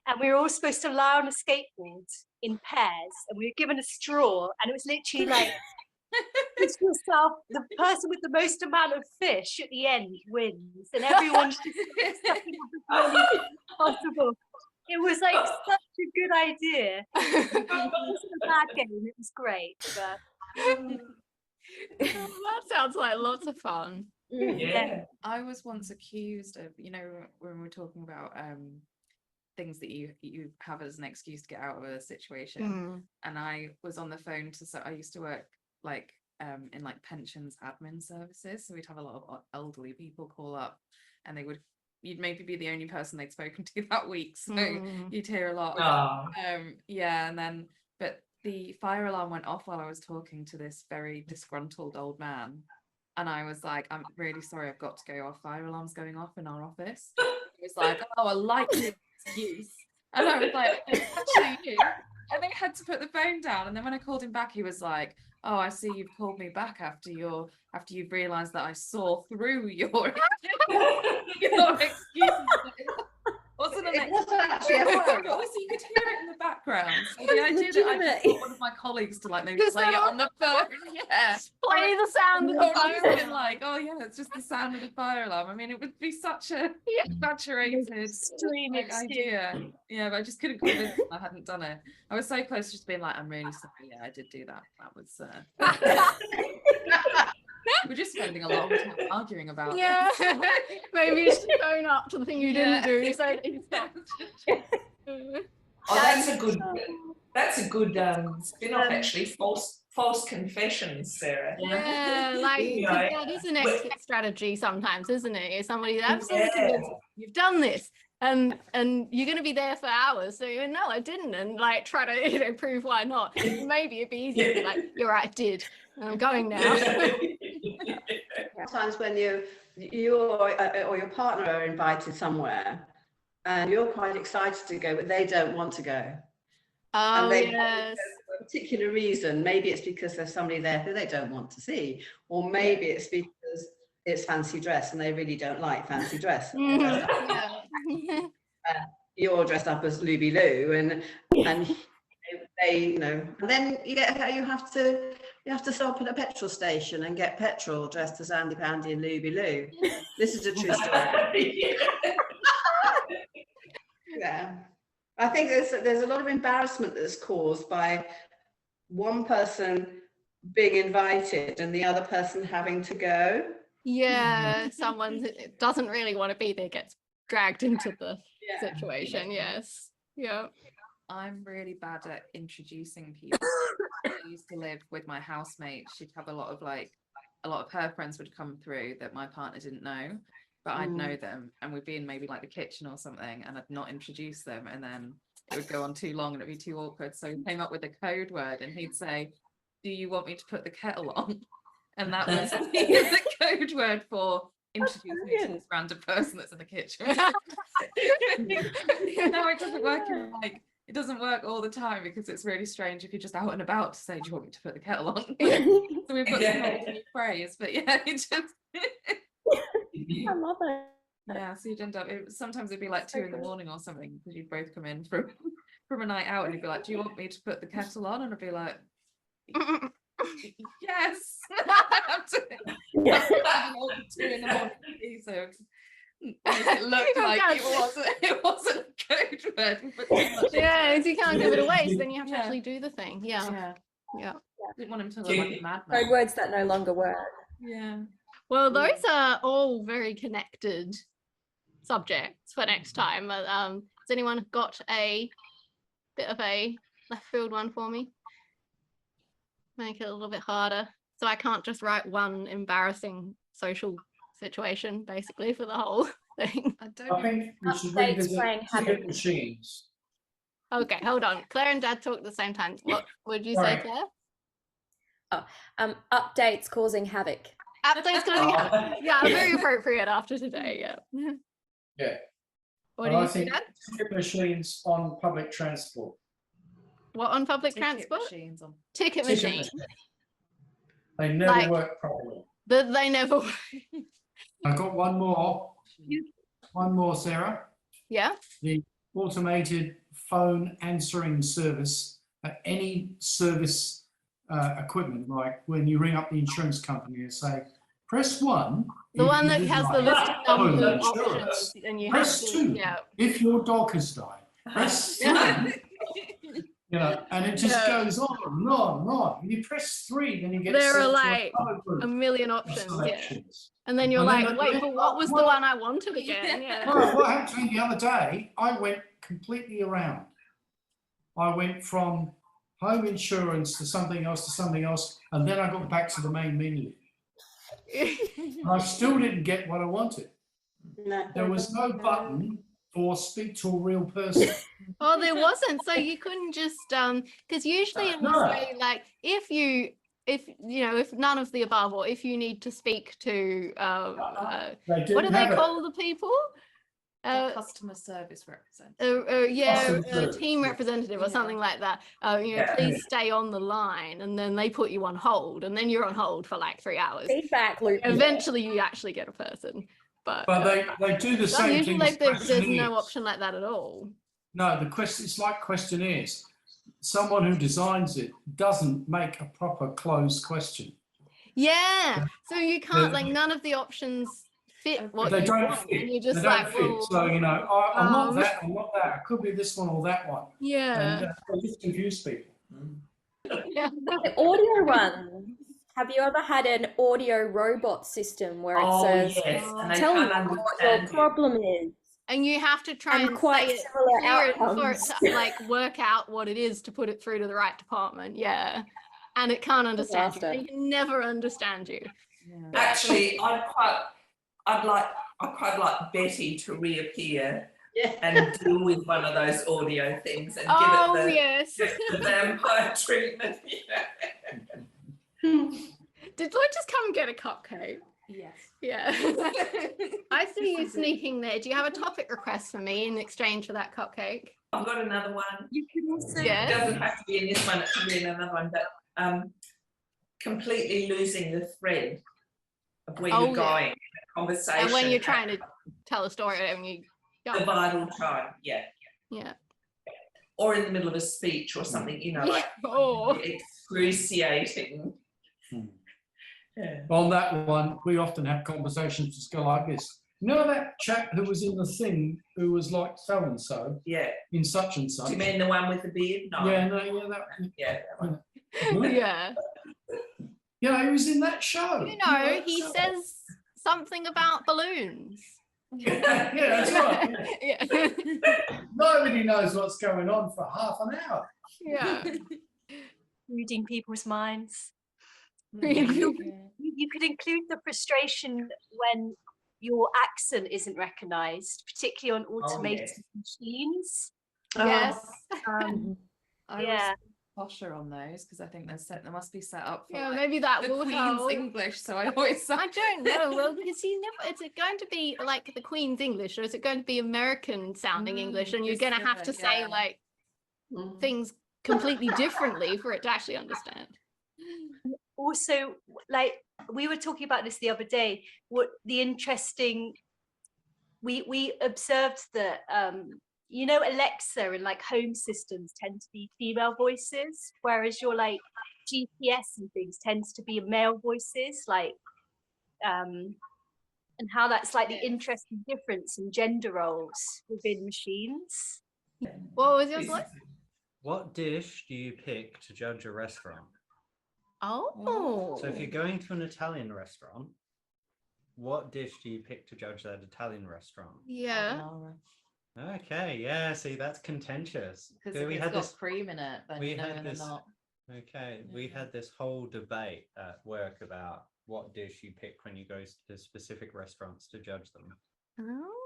And we were all supposed to lie on a skateboard in pairs, and we were given a straw, and it was literally like, it's yourself, the person with the most amount of fish at the end wins, and everyone's just sucking up as many as possible. It was like such a good idea. It wasn't a bad game, it was great. But that sounds like lots of fun. Yeah. I was once accused of, when we're talking about things that you have as an excuse to get out of a situation, and I was on the phone so I used to work in pensions admin services, so we'd have a lot of elderly people call up, and you'd maybe be the only person they'd spoken to that week, so you'd hear a lot of, and then but the fire alarm went off while I was talking to this very disgruntled old man, and I was like, I'm really sorry, I've got to go, our fire alarm's going off in our office. He was like, oh, I like your excuse. And I was like, actually you. And they had to put the phone down, and then when I called him back, he was like, oh, I see you've called me back after you've realised that I saw through your excuse. Wasn't It wasn't actually a but also you could hear it in the background. So the idea that I got one of my colleagues to maybe play it on the phone, play the sound of the fire alarm. Like, oh yeah, it's just the sound of the fire alarm. I mean, it would be such a saturated idea. Yeah, but I just couldn't convince him I hadn't done it. I was so close to just being like, I'm really sorry. Yeah, I did do that. That was. We're just spending a lot of time arguing about this. Maybe you should own up to the thing you didn't do. So that's a good spin-off actually. False confessions, Sarah. Yeah, that is an exit strategy sometimes, isn't it? It's somebody absolutely convinced you've done this, and you're going to be there for hours. So you no, I didn't, and like try to prove why not. Maybe it'd be easier to be like, you're right, I did. I'm going now. Sometimes when you or your partner are invited somewhere and you're quite excited to go, but they don't want to go. Oh, they yes. For a particular reason. Maybe it's because there's somebody there who they don't want to see, or maybe it's because it's fancy dress and they really don't like fancy dress. You're dressed up as Luby Lou, and they, and then you have to stop at a petrol station and get petrol dressed as Andy Pandy and Luby Lou. This is a true story. Yeah, I think there's a lot of embarrassment that's caused by one person being invited and the other person having to go. Yeah, someone that doesn't really want to be there gets dragged into the situation. Yes. Yeah. I'm really bad at introducing people. I used to live with my housemate. She'd have a lot of her friends would come through that my partner didn't know, but I'd know them, and we'd be in maybe like the kitchen or something, and I'd not introduce them, and then it would go on too long and it'd be too awkward. So he came up with a code word, and he'd say, "Do you want me to put the kettle on?" And that was the code word for introduce me to this random person that's in the kitchen. No, it doesn't work it doesn't work all the time, because it's really strange if you're just out and about to say, "Do you want me to put the kettle on?" So we've got some old new phrase, but yeah, it just I love it. yeah, so you'd end up sometimes it'd be like 2 a.m. or something, because you'd both come in from a night out, and you'd be like, "Do you want me to put the kettle on?" And I'd be like, "Yes." So it looked like it wasn't a code word. Yeah, you can't give it away, so then you have to actually do the thing. Yeah. Didn't want him to look like a madman. Code words that no longer work. Yeah. Well, those are all very connected subjects for next time. Has anyone got a bit of a left field one for me? Make it a little bit harder, so I can't just write one embarrassing social situation basically for the whole thing. I think we should revisit ticket machines. Okay, hold on. Claire and Dad talk at the same time. What would you say, Claire? Updates causing havoc. Updates causing havoc. Yeah, very appropriate after today. Yeah. Yeah. What do you say, think Dad? ticket machines on public transport. What on public transport? Ticket machines. They never work properly. They never work. I've got one more. One more, Sarah. Yeah. The automated phone answering service at any service equipment, like when you ring up the insurance company and say, "Press 1. The one that has the list of home options, and you Press have 2 if your dog has died. Press 3. And it just goes on and on and on. When you press 3, then you get there are like a million options, and then you're like, wait, but what was the one I wanted again? Well, what happened to me the other day, I went completely around. I went from home insurance to something else, and then I got back to the main menu. I still didn't get what I wanted. There was no button for speak to a real person. Oh, there wasn't. So you couldn't just because usually it will say like if none of the above, or if you need to speak to what do they call the people? Customer service representative. A team representative or something like that. Please stay on the line, and then they put you on hold, and then you're on hold for like 3 hours. Feedback loop. Eventually, you actually get a person. But they do the same thing. There's no option like that at all. No, it's like questionnaires. Someone who designs it doesn't make a proper closed question. Yeah, so you can't none of the options fit what they you don't want. fit. And you're just they don't like, fit. well, So I'm not that. I'm not that. It could be this one or that one. Yeah, and they just confuse people. Yeah. The audio one. Have you ever had an audio robot system where it says, "Tell me what your problem is"? And you have to try and quite say it similar clear outcomes. for it to work out what it is to put it through to the right department. Yeah, and it can't understand you. It can never understand you. Actually, I'd quite like Betty to reappear and deal with one of those audio things and Oh, give it yes. the vampire treatment. Did Lloyd just come and get a cupcake? Yes. Yeah. I see you sneaking there. Do you have a topic request for me in exchange for that cupcake? I've got another one. You can also Yes. It doesn't have to be in this one, it can be in another one, but completely losing the thread of where Oh, you're yeah. going in a conversation. And when you're trying to tell a story and you the vital time, yeah. Yeah. Or in the middle of a speech or something, you know, like Oh. excruciating. Yeah. On that one, we often have conversations just go like this. You know that chap who was in the thing who was like so and so Yeah. in such and such? Do you mean the one with the beard? No. Yeah, no, yeah, that. Yeah, that one. Yeah. Yeah, he was in that show. You know, he says something about balloons. Yeah, that's right. Yeah. Nobody knows what's going on for half an hour. Yeah. reading people's minds. Yeah. You could include the frustration when your accent isn't recognised, particularly on automated machines. Yes. I Yeah. was posher on those because I think they must be set up for Yeah, like, maybe that the will Queen's help. English, so I always I don't know. Well, because you never, is it going to be like the Queen's English or is it going to be American sounding English? And you're this going to is have it, to say yeah. like things completely differently for it to actually understand. Also, like we were talking about this the other day, what the interesting, we observed that you know, Alexa and like home systems tend to be female voices, whereas your like GPS and things tends to be male voices, like and how that's like the interesting difference in gender roles within machines. What was yours like? What dish do you pick to judge a restaurant? Oh. So if you're going to an Italian restaurant, what dish do you pick to judge that Italian restaurant? Yeah. Okay, yeah, see, that's contentious. Because if we it's had got this cream in it, then we no, had they're this- not. Okay, we had this whole debate at work about what dish you pick when you go to specific restaurants to judge them.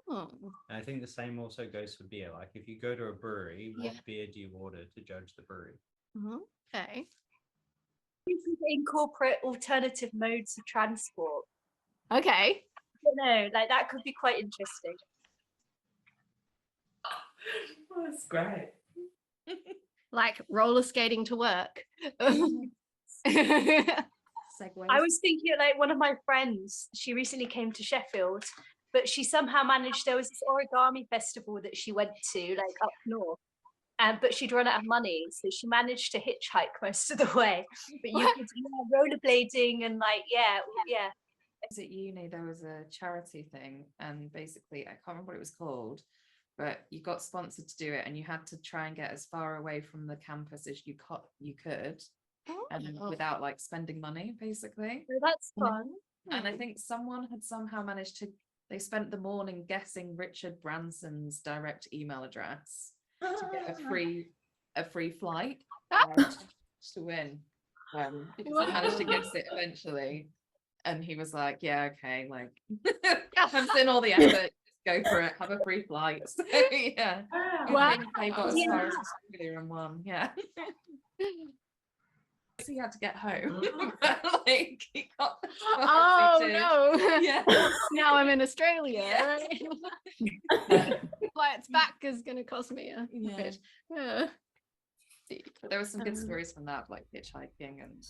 Oh. And I think the same also goes for beer. Like if you go to a brewery, what beer do you order to judge the brewery? Okay. You can incorporate alternative modes of transport. Okay. I don't know, like that could be quite interesting. Oh, that's great. Like roller skating to work. Segways. I was thinking like one of my friends, she recently came to Sheffield, but she somehow managed, there was this origami festival that she went to like up north, but she'd run out of money, so she managed to hitchhike most of the way. But you could rollerblading and like yeah. Was at uni, there was a charity thing, and basically I can't remember what it was called, but you got sponsored to do it, and you had to try and get as far away from the campus as you could, and without like spending money, basically. So that's fun. And I think someone had somehow managed to. They spent the morning guessing Richard Branson's direct email address to get a free flight to win. Because I managed to guess it eventually. And he was like, yeah, okay, like I've seen all the effort, just go for it, have a free flight. So yeah. I think they got as far as Australia and won, yeah. So he had to get home. But, like he got Oh no. Yeah. Now I'm in Australia. Yeah. Right? Flights back is gonna cost me a bit. Yeah. But there were some good stories from that, like hitchhiking and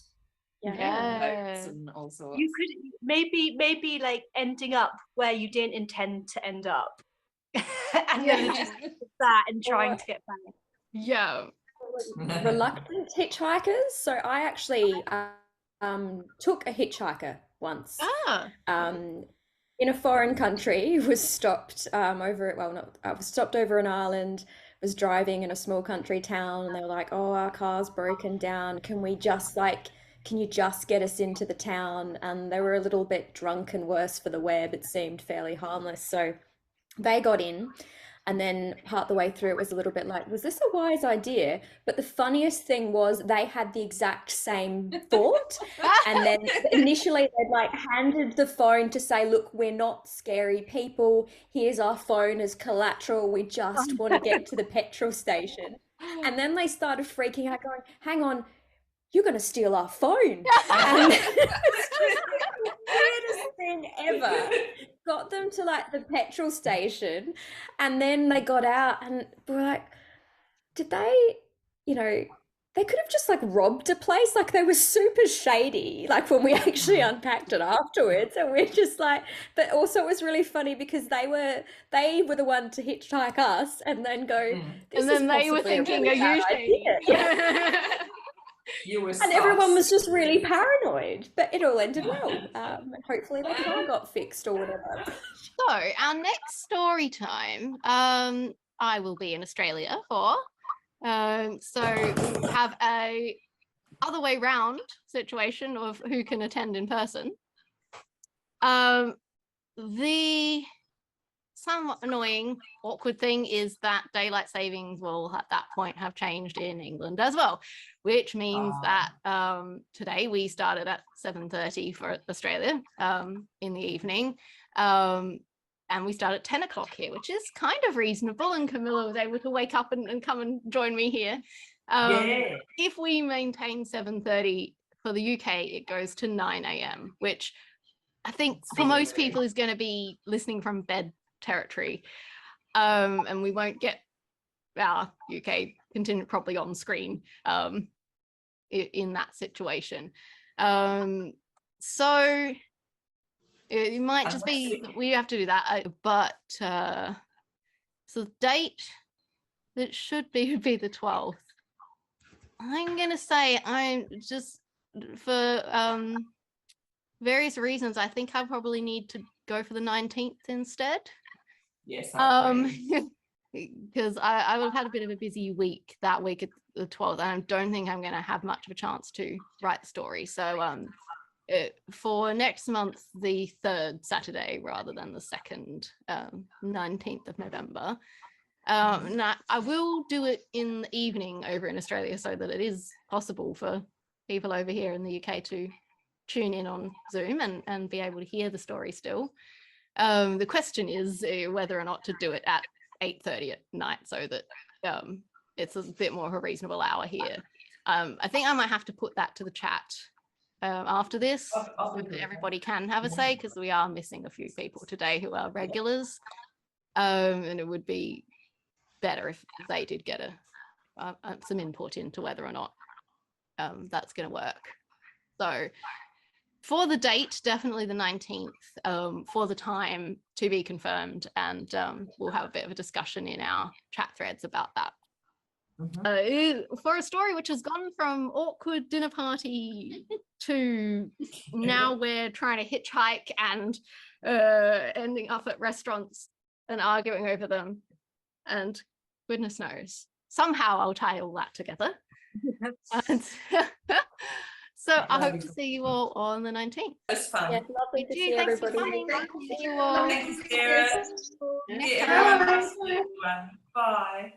Yeah. boats and all sorts. You could maybe like ending up where you didn't intend to end up. And then just that and trying to get back. Yeah. Reluctant hitchhikers. So I actually took a hitchhiker once. In a foreign country, was stopped I was stopped over an island, was driving in a small country town, and they were like, oh, our car's broken down, can you just get us into the town? And they were a little bit drunk and worse for the wear, but seemed fairly harmless, so they got in. And then part the way through, it was a little bit like, was this a wise idea? But the funniest thing was they had the exact same thought. And then initially they'd like handed the phone to say, look, we're not scary people. Here's our phone as collateral. We just want to get to the petrol station. And then they started freaking out going, hang on, you're going to steal our phone. And it's just the weirdest thing ever. Got them to like the petrol station, and then they got out and we're like, did they, you know, they could have just like robbed a place. Like they were super shady, like when we actually unpacked it afterwards. And we're just like, but also it was really funny because they were the one to hitchhike us and then go, this and then is they were possibly a thinking, really are you bad shady? idea." Yeah. You were And everyone was sus. just really paranoid, but it all ended well. Hopefully the car got fixed or whatever. So our next story time, I will be in Australia for. So we have a other way round situation of who can attend in person. The somewhat annoying, awkward thing is that daylight savings will at that point have changed in England as well, which means that today we started at 7:30 for Australia in the evening. And we start at 10 o'clock here, which is kind of reasonable. And Camilla was able to wake up and come and join me here. If we maintain 7:30 for the UK, it goes to 9 a.m., which I think for most people is going to be listening from bed territory. And we won't get our UK contingent properly on screen in that situation. So it might just be we have to do that, but so the date that should be would be the 12th. I'm gonna say I'm just for various reasons. I think I probably need to go for the 19th instead. Yes. Because I would have had a bit of a busy week that week at the 12th, and I don't think I'm going to have much of a chance to write the story. So for next month, the 3rd Saturday rather than the 2nd, 19th of November. And I will do it in the evening over in Australia so that it is possible for people over here in the UK to tune in on Zoom and be able to hear the story still. The question is whether or not to do it at 8:30 at night so that it's a bit more of a reasonable hour here. I think I might have to put that to the chat after this so that everybody can have a say, because we are missing a few people today who are regulars, and it would be better if they did get some input into whether or not that's going to work. So for the date, definitely the 19th, for the time to be confirmed, and we'll have a bit of a discussion in our chat threads about that. For a story which has gone from awkward dinner party to now we're trying to hitchhike and ending up at restaurants and arguing over them, and goodness knows, somehow I'll tie all that together. And so I hope to see you all on the 19th. It was fun. Yeah, lovely to see Thanks everybody. for coming. See you all. Thank you, Sarah. Next Yeah, time. everyone. Bye.